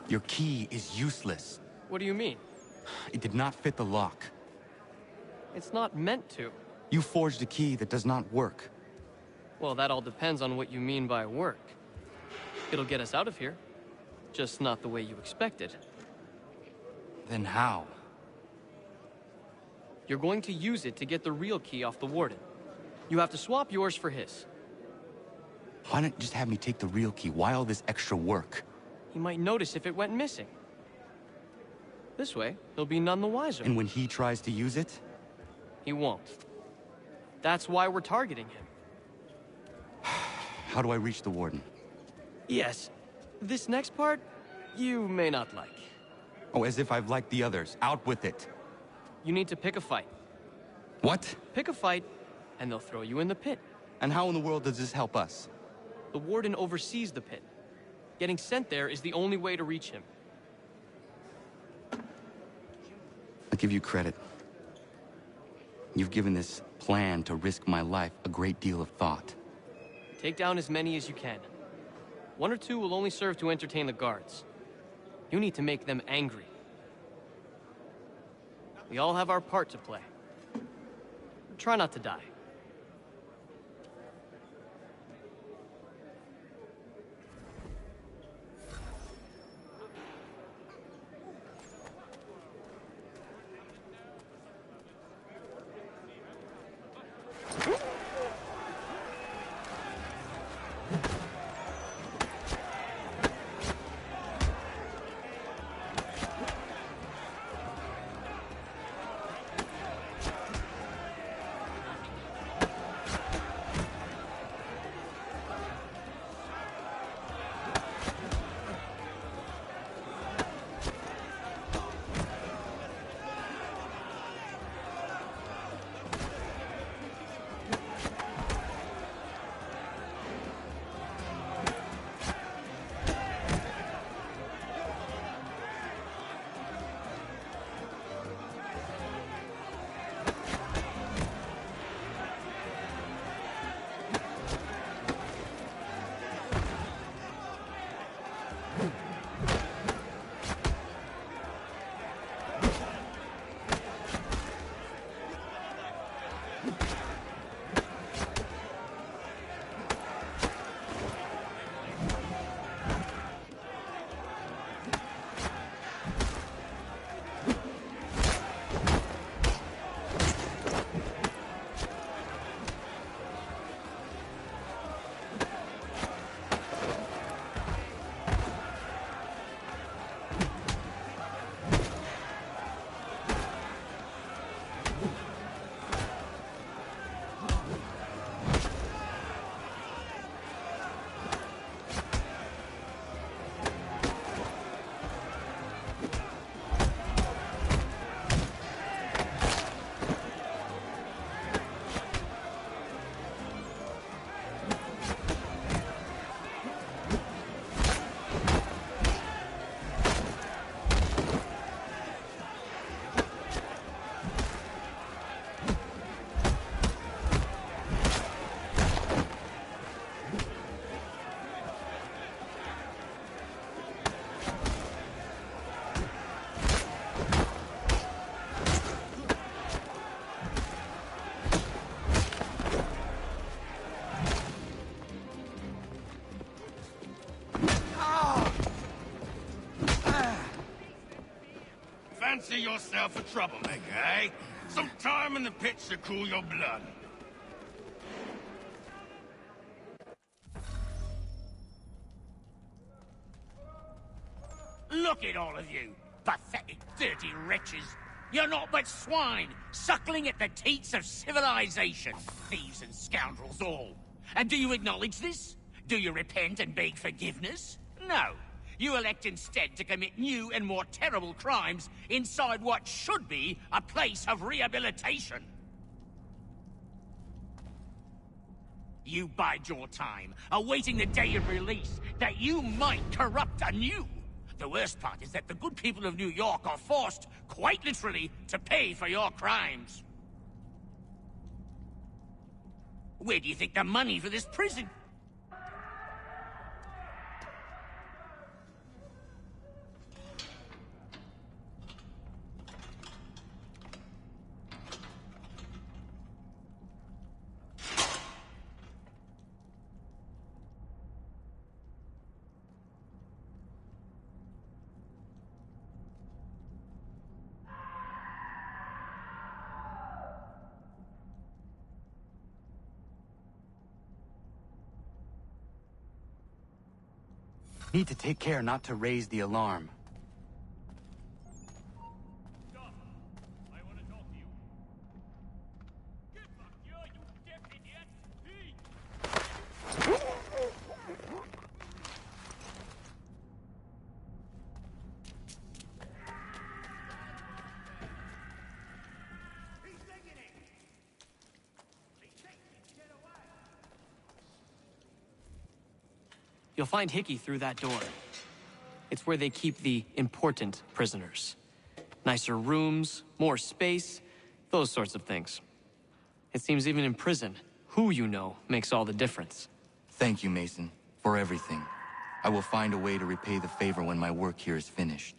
Your key is useless. What do you mean? It did not fit the lock. It's not meant to. You forged a key that does not work. Well, that all depends on what you mean by work. It'll get us out of here. Just not the way you expected. Then how? You're going to use it to get the real key off the Warden. You have to swap yours for his. Why not just have me take the real key? Why all this extra work? He might notice if it went missing. This way, he'll be none the wiser. And when he tries to use it? He won't. That's why we're targeting him. How do I reach the Warden? Yes. This next part, you may not like. Oh, as if I've liked the others. Out with it. You need to pick a fight. What? Pick a fight, and they'll throw you in the pit. And how in the world does this help us? The Warden oversees the pit. Getting sent there is the only way to reach him. I'll give you credit. You've given this plan to risk my life a great deal of thought. Take down as many as you can. One or two will only serve to entertain the guards. You need to make them angry. We all have our part to play. Try not to die. Fancy yourself a troublemaker, eh? Some time in the pits to cool your blood. Look at all of you, pathetic, dirty wretches. You're not but swine, suckling at the teats of civilization. Thieves and scoundrels all. And do you acknowledge this? Do you repent and beg forgiveness? No. You elect instead to commit new and more terrible crimes inside what should be a place of rehabilitation. You bide your time, awaiting the day of release, that you might corrupt anew. The worst part is that the good people of New York are forced, quite literally, to pay for your crimes. Where do you think the money for this prison? Need to take care not to raise the alarm. You'll find Hickey through that door. It's where they keep the important prisoners. Nicer rooms, more space, those sorts of things. It seems even in prison, who you know makes all the difference. Thank you, Mason, for everything. I will find a way to repay the favor when my work here is finished.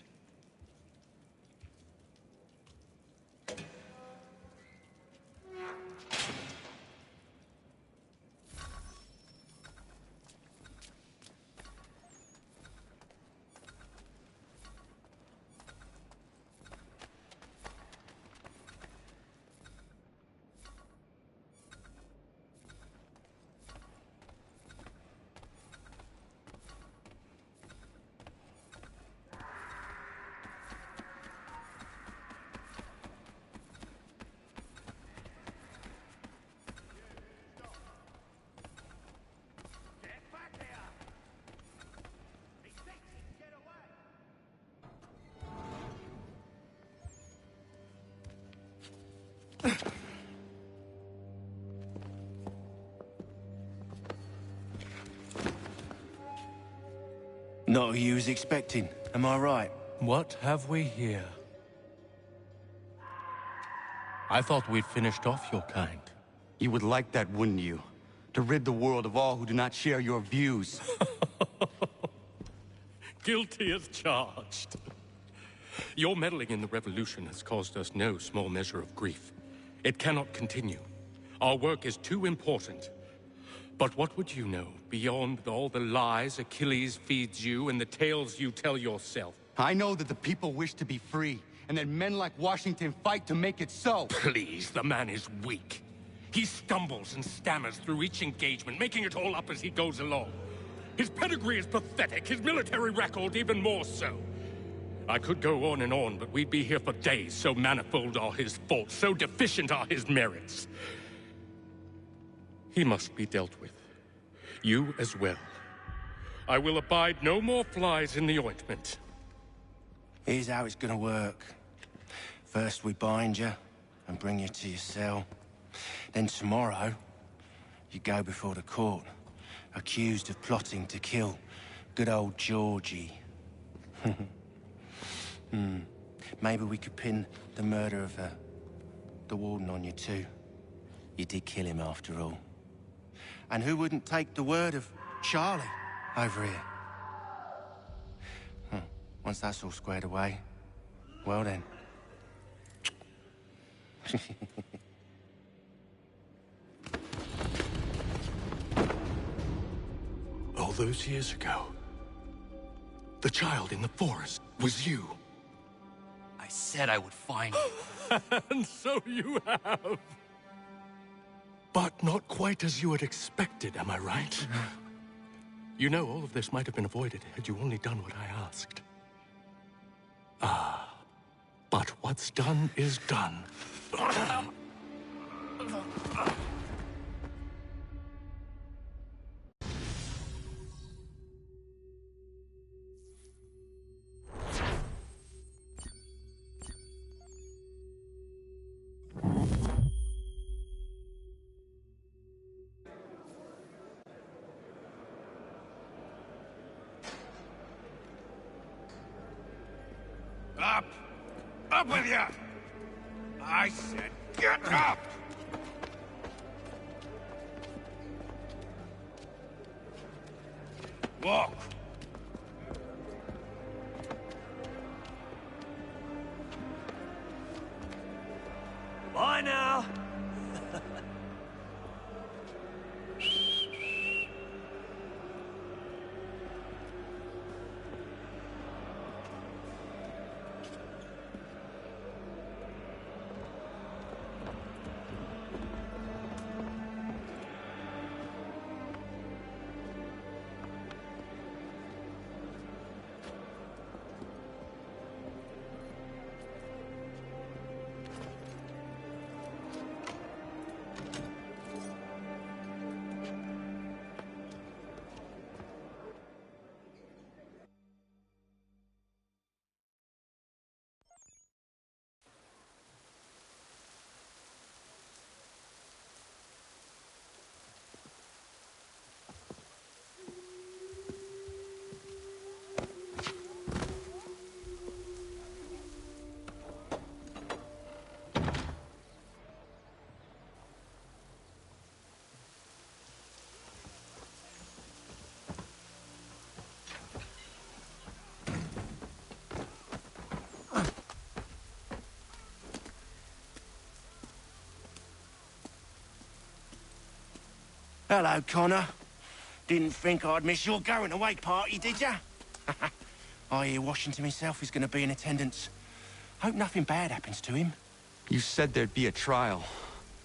Not who you was expecting, am I right? What have we here? I thought we'd finished off your kind. You would like that, wouldn't you? To rid the world of all who do not share your views. Guilty as charged. Your meddling in the revolution has caused us no small measure of grief. It cannot continue. Our work is too important. But what would you know beyond all the lies Achilles feeds you and the tales you tell yourself? I know that the people wish to be free, and that men like Washington fight to make it so. Please, the man is weak. He stumbles and stammers through each engagement, making it all up as he goes along. His pedigree is pathetic, his military record even more so. I could go on, but we'd be here for days, so manifold are his faults, so deficient are his merits. He must be dealt with. You as well. I will abide no more flies in the ointment. Here's how it's gonna work. First we bind you and bring you to your cell. Then tomorrow, you go before the court, accused of plotting to kill good old Georgie. Maybe we could pin the murder of the warden on you too. You did kill him after all. And who wouldn't take the word of Charlie over here? Once that's all squared away, well then. All those years ago, the child in the forest was you. I said I would find you. And so you have. But not quite as you had expected, am I right? You know, all of this might have been avoided had you only done what I asked. But what's done is done. Up! Up with you! I said get up! Walk! Bye now. Hello, Connor. Didn't think I'd miss your going-away party, did ya? I hear Washington himself is going to be in attendance. Hope nothing bad happens to him. You said there'd be a trial.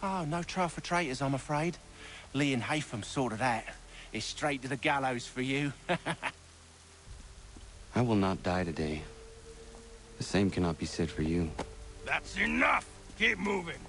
Oh, no trial for traitors, I'm afraid. Lee and Haytham sorted that. It's straight to the gallows for you. I will not die today. The same cannot be said for you. That's enough! Keep moving!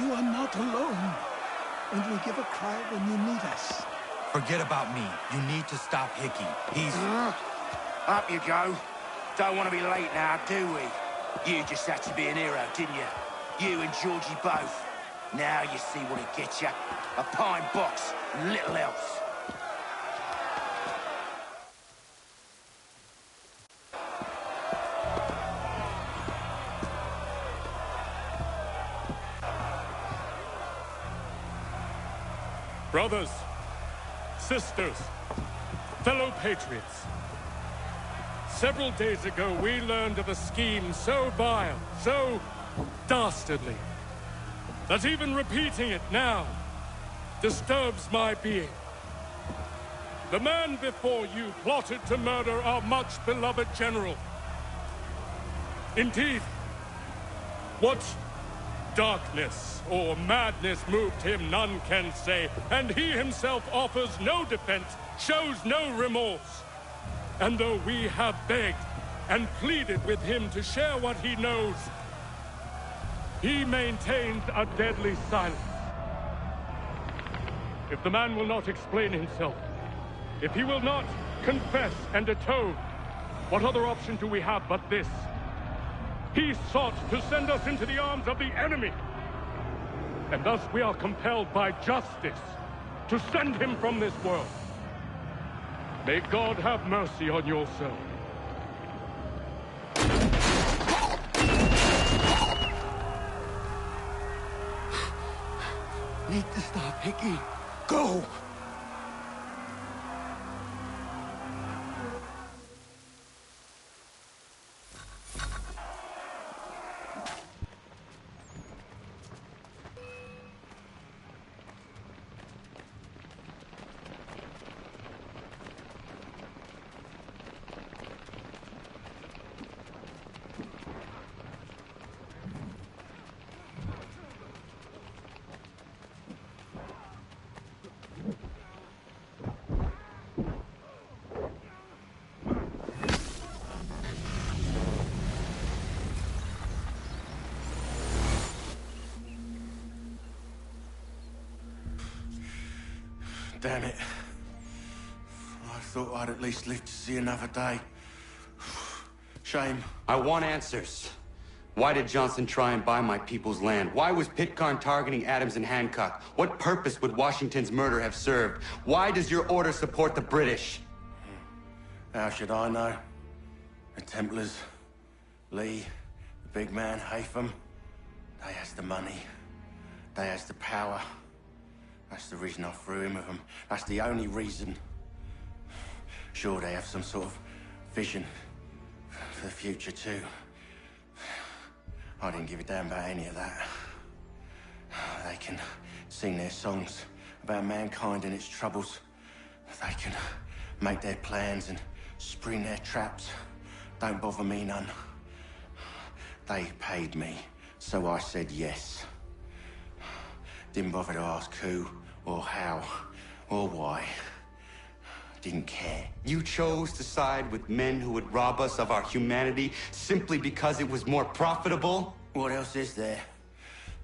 You are not alone. And we give a cry when you need us. Forget about me. You need to stop Hickey. He's... Up you go. Don't want to be late now, do we? You just had to be an hero, didn't you? You and Georgie both. Now you see what it gets you. A pine box, and little else. Brothers, sisters, fellow patriots. Several days ago, we learned of a scheme so vile, so dastardly, that even repeating it now disturbs my being. The man before you plotted to murder our much-beloved general. Indeed, what darkness or madness moved him, none can say, and he himself offers no defense, shows no remorse. And though we have begged and pleaded with him to share what he knows, He maintains a deadly silence. If the man will not explain himself, if he will not confess and atone, what other option do we have but this? He sought to send us into the arms of the enemy. And thus we are compelled by justice to send him from this world. May God have mercy on your soul. Need to stop, Hickey. Go! Damn it. I thought I'd at least live to see another day. Shame. I want answers. Why did Johnson try and buy my people's land? Why was Pitcairn targeting Adams and Hancock? What purpose would Washington's murder have served? Why does your order support the British? How should I know? The Templars, Lee, the big man, Haytham, they has the money. They has the power. That's the reason I threw in with them. That's the only reason. Sure, they have some sort of vision for the future, too. I didn't give a damn about any of that. They can sing their songs about mankind and its troubles. They can make their plans and spring their traps. Don't bother me none. They paid me, so I said yes. Didn't bother to ask who, or how, or why. Didn't care. You chose to side with men who would rob us of our humanity simply because it was more profitable? What else is there?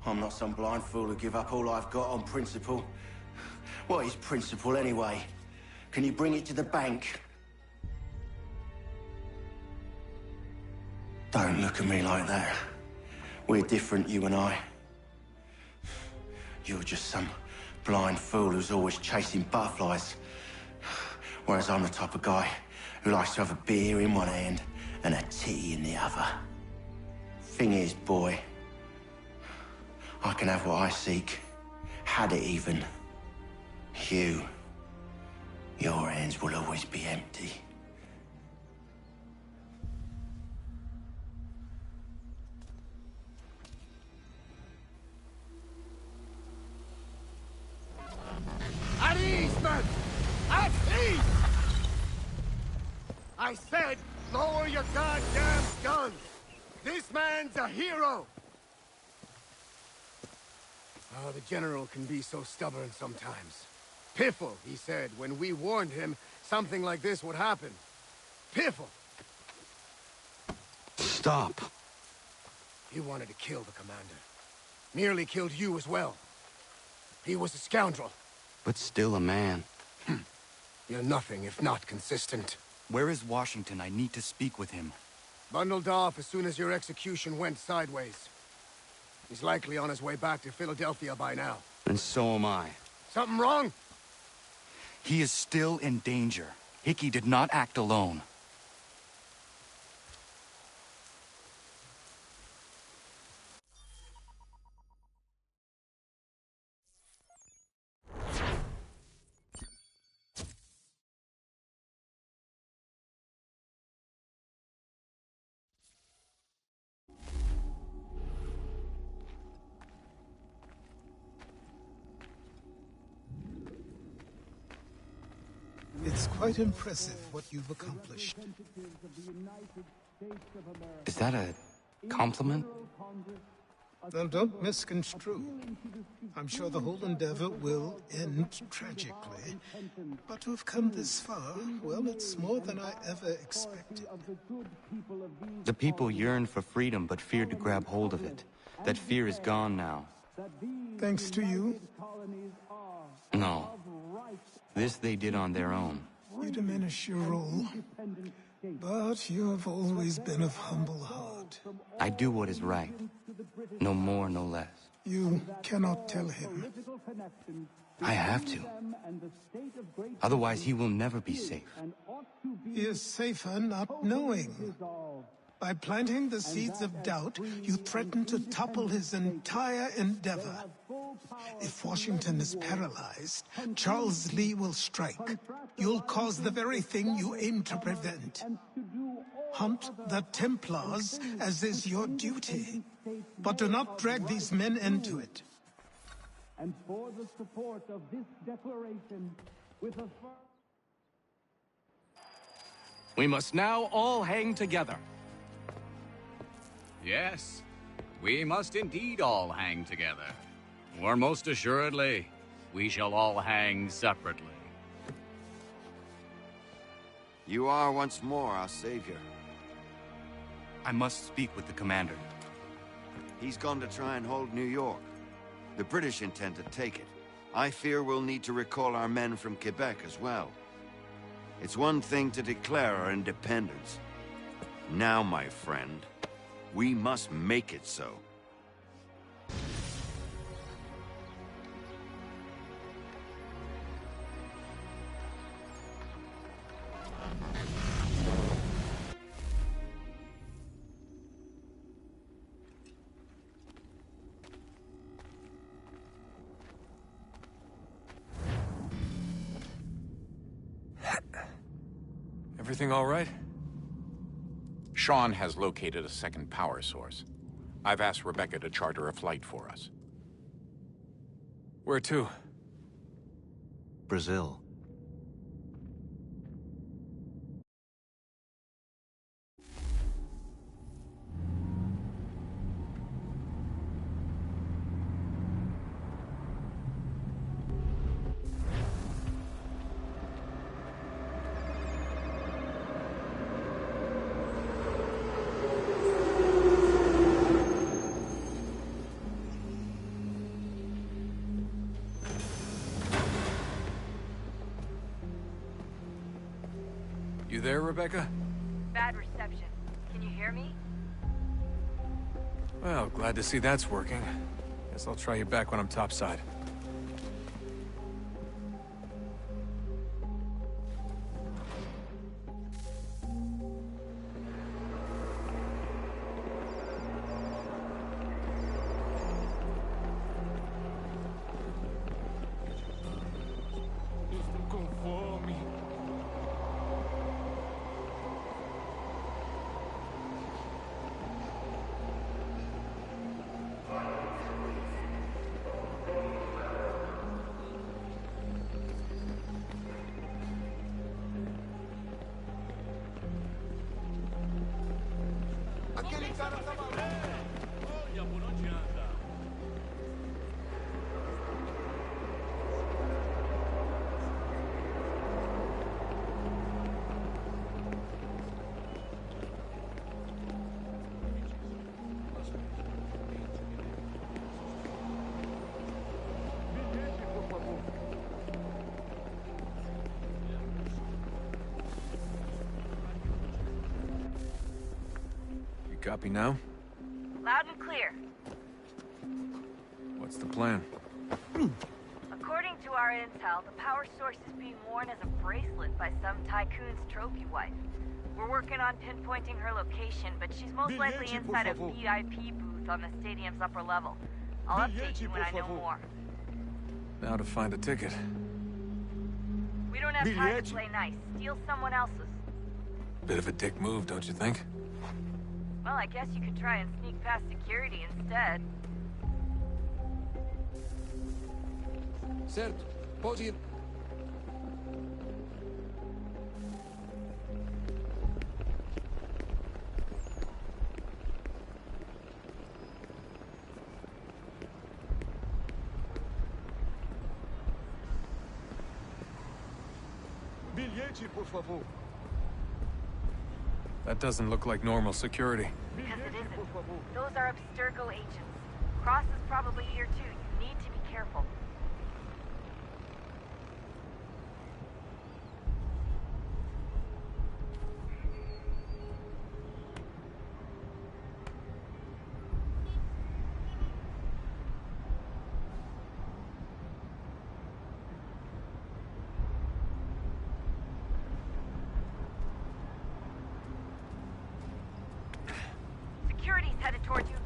I'm not some blind fool who give up all I've got on principle. What is principle anyway? Can you bring it to the bank? Don't look at me like that. We're different, you and I. You're just some blind fool who's always chasing butterflies. Whereas I'm the type of guy who likes to have a beer in one hand and a titty in the other. Thing is, boy, I can have what I seek. Had it even. Your hands will always be empty. At ease, men! At ease! I said, lower your goddamn guns! This man's a hero! Oh, the General can be so stubborn sometimes. Piffle, he said, when we warned him something like this would happen. Piffle! Stop. He wanted to kill the commander. Nearly killed you as well. He was a scoundrel. But still a man. You're nothing if not consistent. Where is Washington? I need to speak with him. Bundled off as soon as your execution went sideways. He's likely on his way back to Philadelphia by now. And so am I. Something wrong? He is still in danger. Hickey did not act alone. It's quite impressive what you've accomplished. Is that a compliment? Now, don't misconstrue. I'm sure the whole endeavor will end tragically. But to have come this far, well, it's more than I ever expected. The people yearned for freedom but feared to grab hold of it. That fear is gone now. Thanks to you? No. This they did on their own. You diminish your role. But you have always been of humble heart. I do what is right. No more, no less. You cannot tell him. I have to. Otherwise, he will never be safe. He is safer not knowing. By planting the seeds of doubt, you threaten to topple his entire endeavor. If Washington is paralyzed, Charles Lee will strike. You'll cause the very thing you aim to prevent. Hunt the Templars, as is your duty. But do not drag these men into it. And for the support of this declaration, with a We must now all hang together. Yes, we must indeed all hang together. Or most assuredly, we shall all hang separately. You are once more our savior. I must speak with the commander. He's gone to try and hold New York. The British intend to take it. I fear we'll need to recall our men from Quebec as well. It's one thing to declare our independence. Now, my friend, we must make it so. Everything all right? Sean has located a second power source. I've asked Rebecca to charter a flight for us. Where to? Brazil. You there, Rebecca? Bad reception. Can you hear me? Well, glad to see that's working. Guess I'll try you back when I'm topside. Copy now? Loud and clear. What's the plan? According to our intel, the power source is being worn as a bracelet by some tycoon's trophy wife. We're working on pinpointing her location, but she's most likely inside a VIP booth on the stadium's upper level. I'll update you when I know more. Now to find a ticket. We don't have time to play nice. Steal someone else's. Bit of a dick move, don't you think? Well, I guess you could try and sneak past security instead. Certo. Pode ir. Bilhete, por favor. That doesn't look like normal security. Because it isn't. Those are Abstergo agents. Cross is probably here too. You need to be careful. Security's headed towards you.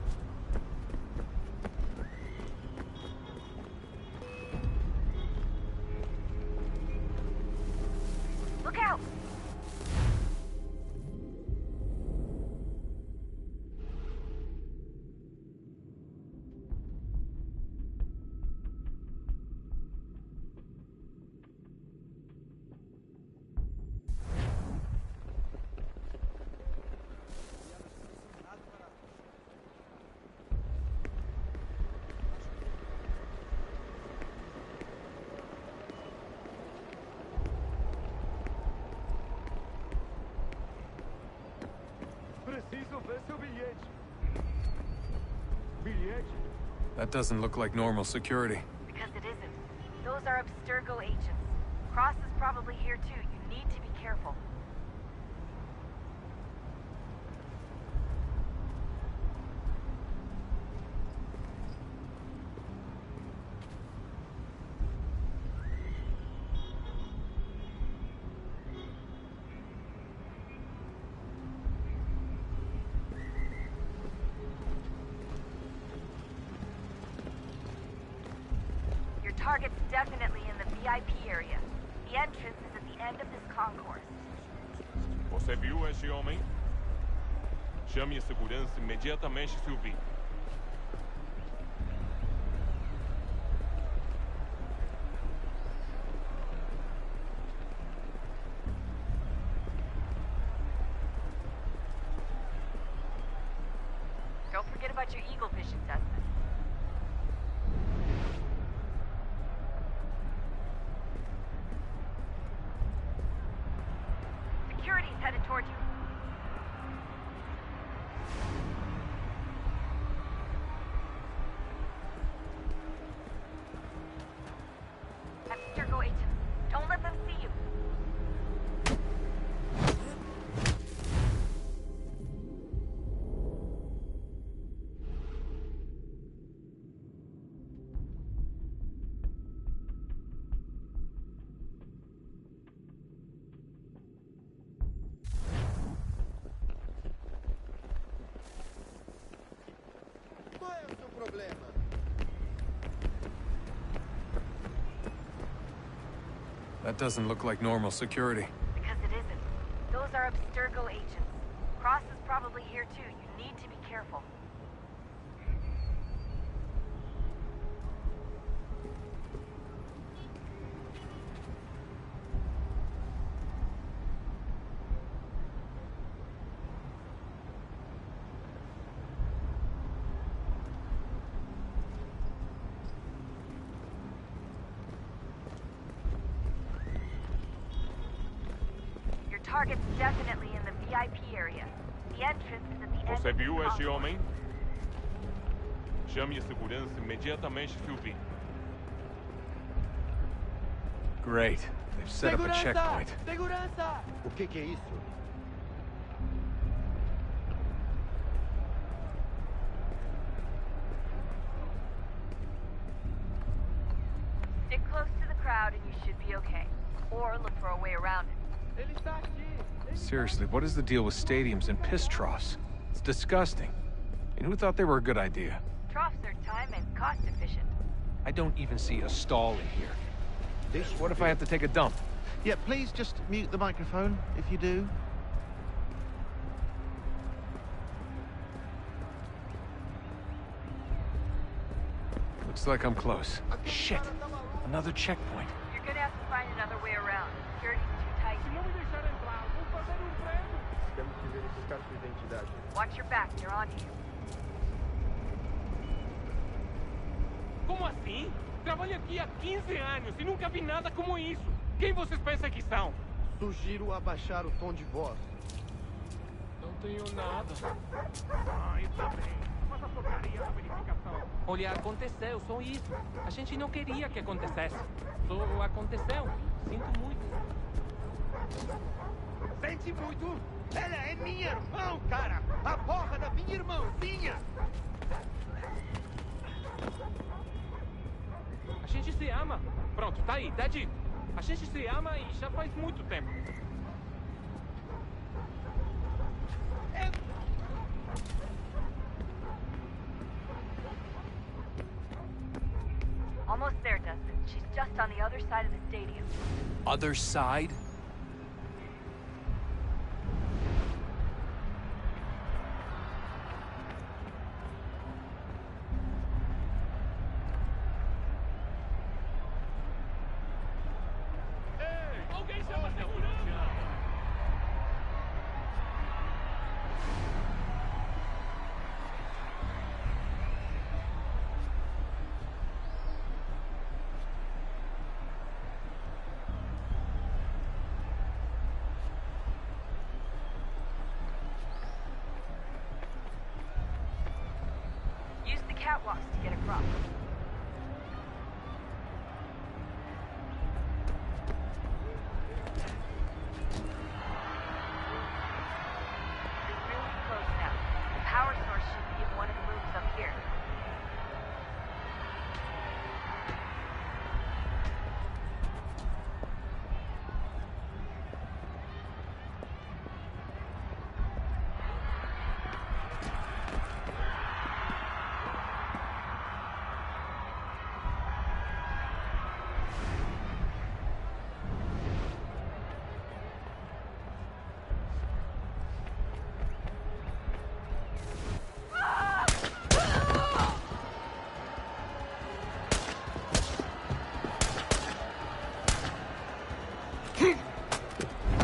Look out! Preciso ver seu bilhete. Bilhete? That doesn't look like normal security. Because it isn't. Those are Abstergo agents. Cross is probably here too. You need to be careful. Your target's definitely in the VIP area. The entrance is at the end of this concourse. Você viu este homem? Chame a segurança imediatamente se o vir. Don't forget about your Eagle Vision, Desmond. Security's headed toward you. Abstergo agents, don't let them see you. Qual é o seu problema? That doesn't look like normal security. Because it isn't. Those are Abstergo agents. Cross is probably here too. You need to be careful. Your target's definitely in the VIP area. The entrance is at the end Você of this viu este concourse. homem? Chame a segurança imediatamente se o vir. Great. They've set up a checkpoint. Segurança! O que é isso? Stick close to the crowd and you should be okay. Or look for a way around it. Ele está aqui! Seriously, what is the deal with stadiums and piss troughs? It's disgusting. And who thought they were a good idea? Troughs are time and cost efficient. I don't even see a stall in here. What if I have to take a dump? Yeah, please just mute the microphone if you do. Looks like I'm close. Shit! Another checkpoint. You're gonna have to find another way around. Security's too tight. Se não me deixar entrar, vou fazer prêmio. Temos que verificar sua identidade. Watch your back, they're on you. Como assim? Trabalho aqui há 15 anos e nunca vi nada como isso. Quem vocês pensam que são? Sugiro abaixar o tom de voz. Não tenho nada. Eu também. Mas a porcaria da verificação. Olha, aconteceu, só isso. A gente não queria que acontecesse. Só aconteceu. Sinto muito. Sente muito? Ela é minha irmã, cara! A porra da minha irmãzinha! A gente se ama. Pronto, tá aí, tá dito. A gente se ama e já faz muito tempo. Almost there, Dustin. She's just on the other side of the stadium. Other side? Alguém chama a segurança! Use the catwalks to get across. You're really close now. The power source should be in one of the rooms up here.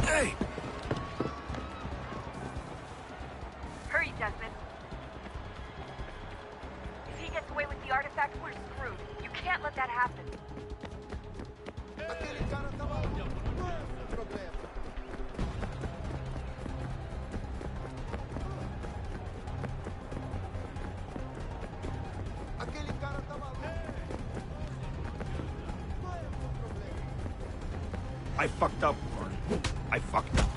Hey! Hurry, Desmond. If he gets away with the artifact, we're screwed. You can't let that happen. Aquele cara tava onde? Não é o problema. Aquele cara tava lá. Não é o problema. I fucked up, Warren. I fucked up.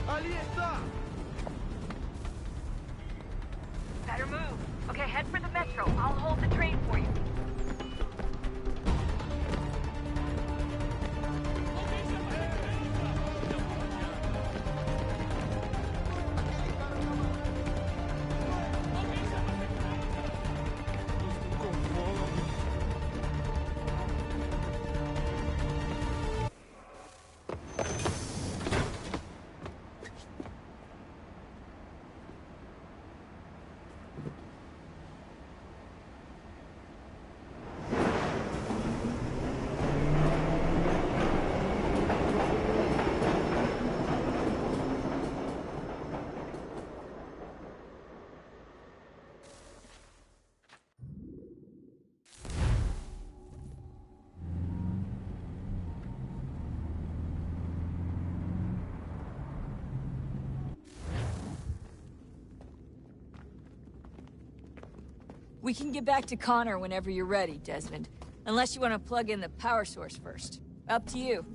Ali está! Better move. Okay, head for the metro. I'll hold the train for you. We can get back to Connor whenever you're ready, Desmond. Unless you want to plug in the power source first. Up to you.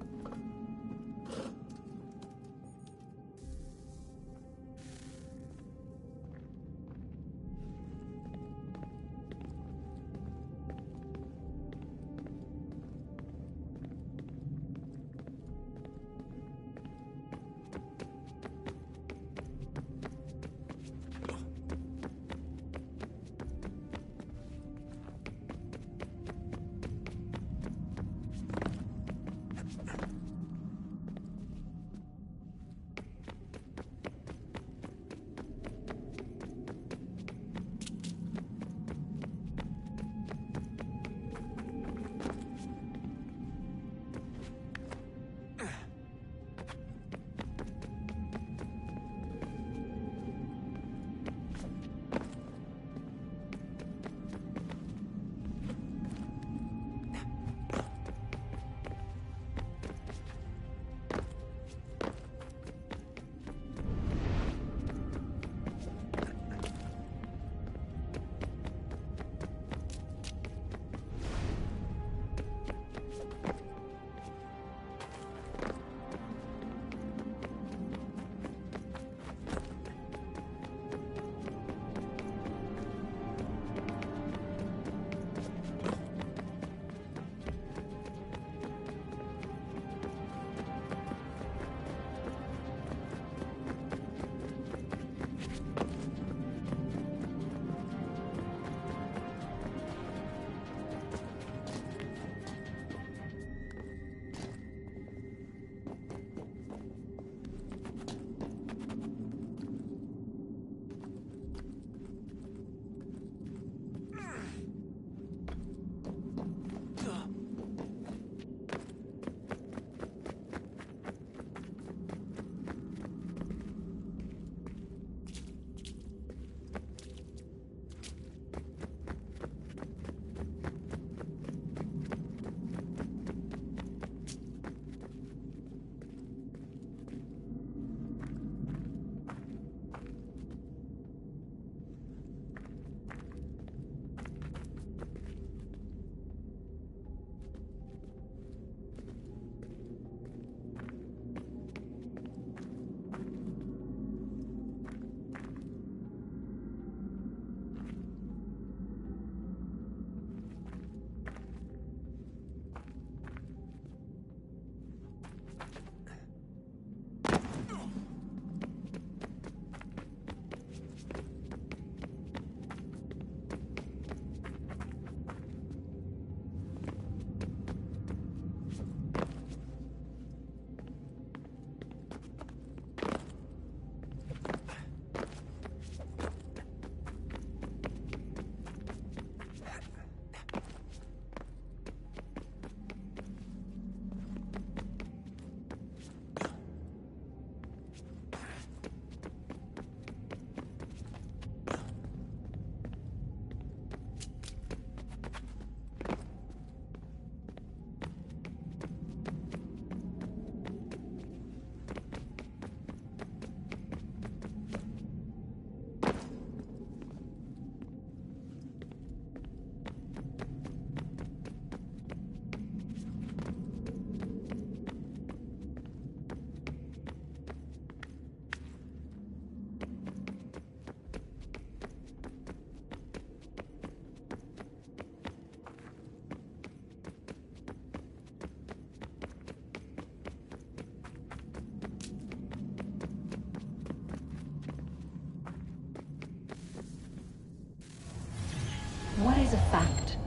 What is a fact?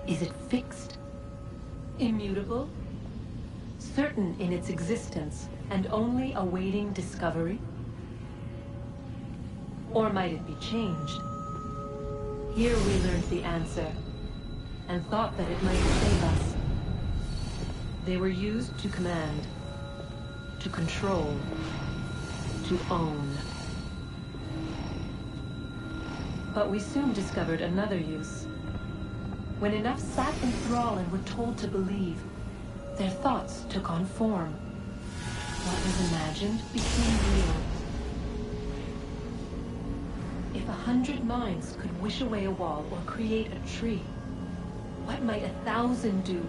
Is it fixed? Immutable? Certain in its existence and only awaiting discovery? Or might it be changed? Here we learned the answer, and thought that it might save us. They were used to command, to control, to own. But we soon discovered another use. When enough sat in thrall and were told to believe, their thoughts took on form. What was imagined became real. If If 100 minds could wish away a wall or create a tree, what might 1,000 do?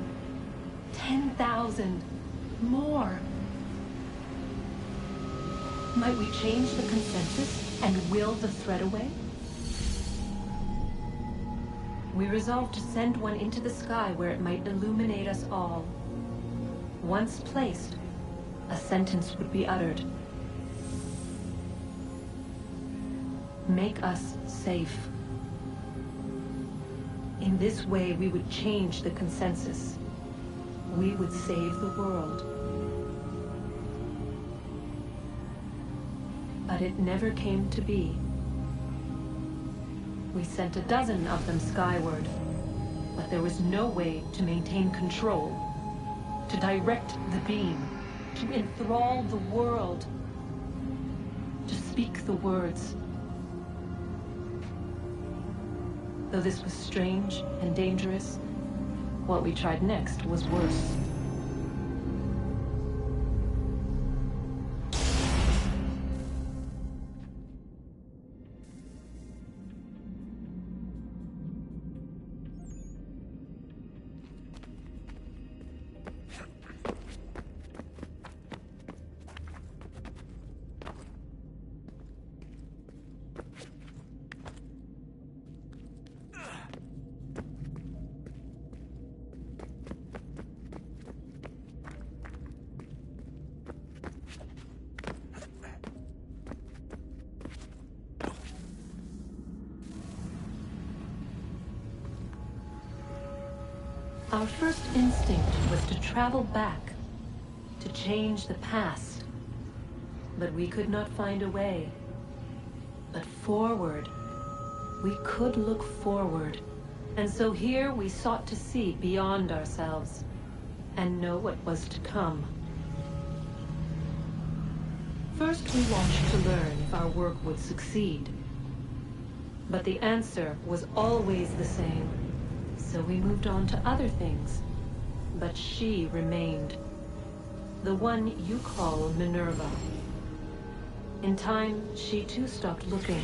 10,000? More? Might we change the consensus and will the threat away? We resolved to send one into the sky where it might illuminate us all. Once placed, a sentence would be uttered. Make us safe. In this way, we would change the consensus. We would save the world. But it never came to be. We sent a dozen of them skyward, but there was no way to maintain control, to direct the beam, to enthrall the world, to speak the words. Though this was strange and dangerous, what we tried next was worse. Our first instinct was to travel back, to change the past. But we could not find a way. But forward, we could look forward. And so here we sought to see beyond ourselves, and know what was to come. First we watched to learn if our work would succeed. But the answer was always the same. So we moved on to other things. But she remained. The one you call Minerva. In time, she too stopped looking,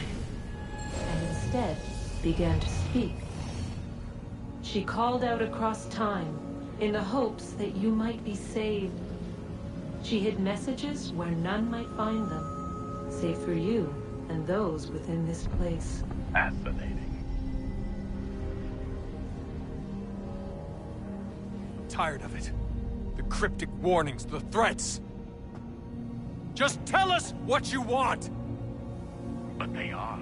and instead began to speak. She called out across time, in the hopes that you might be saved. She hid messages where none might find them, save for you and those within this place. Fascinating. Tired of it. The cryptic warnings, the threats. Just tell us what you want! But they are.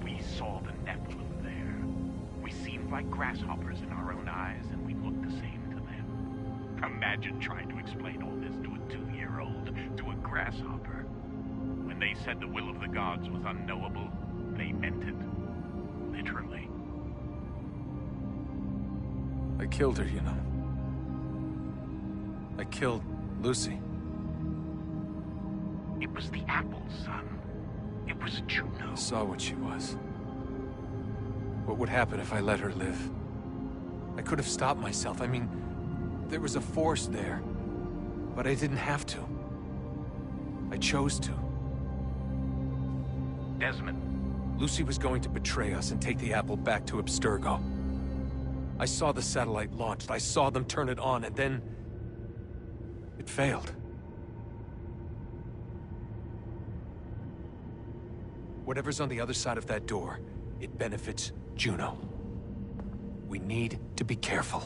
We saw the Nephilim there. We seemed like grasshoppers in our own eyes, and we looked the same to them. Imagine trying to explain all this to a 2-year-old, to a grasshopper. When they said the will of the gods was unknowable, they meant it. Literally. I killed her, you know. I killed Lucy. It was the apple, son. It was Juno. I saw what she was. What would happen if I let her live? I could have stopped myself. I mean, there was a force there. But I didn't have to. I chose to. Desmond. Lucy was going to betray us and take the apple back to Abstergo. I saw the satellite launched. I saw them turn it on, and then it failed. Whatever's on the other side of that door, it benefits Juno. We need to be careful.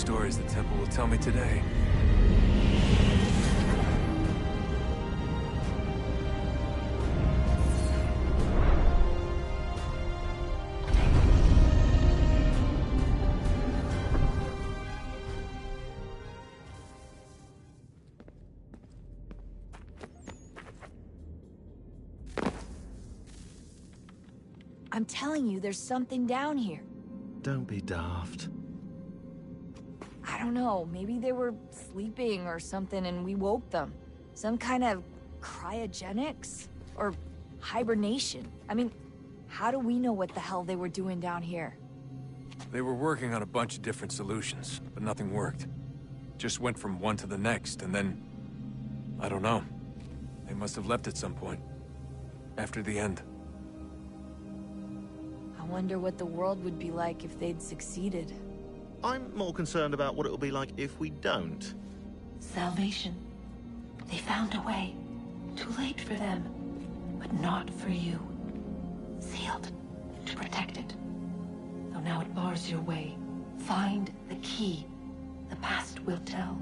stories the temple will tell me today. I'm telling you, there's something down here. Don't be daft. I don't know, maybe they were sleeping or something and we woke them. Some kind of cryogenics? Or hibernation. I mean, how do we know what the hell they were doing down here? They were working on a bunch of different solutions, but nothing worked. Just went from one to the next, and then... I don't know. They must have left at some point. After the end. I wonder what the world would be like if they'd succeeded. I'm more concerned about what it'll be like if we don't. Salvation. They found a way. Too late for them, but not for you. Sealed to protect it. Though now it bars your way. Find the key. The past will tell.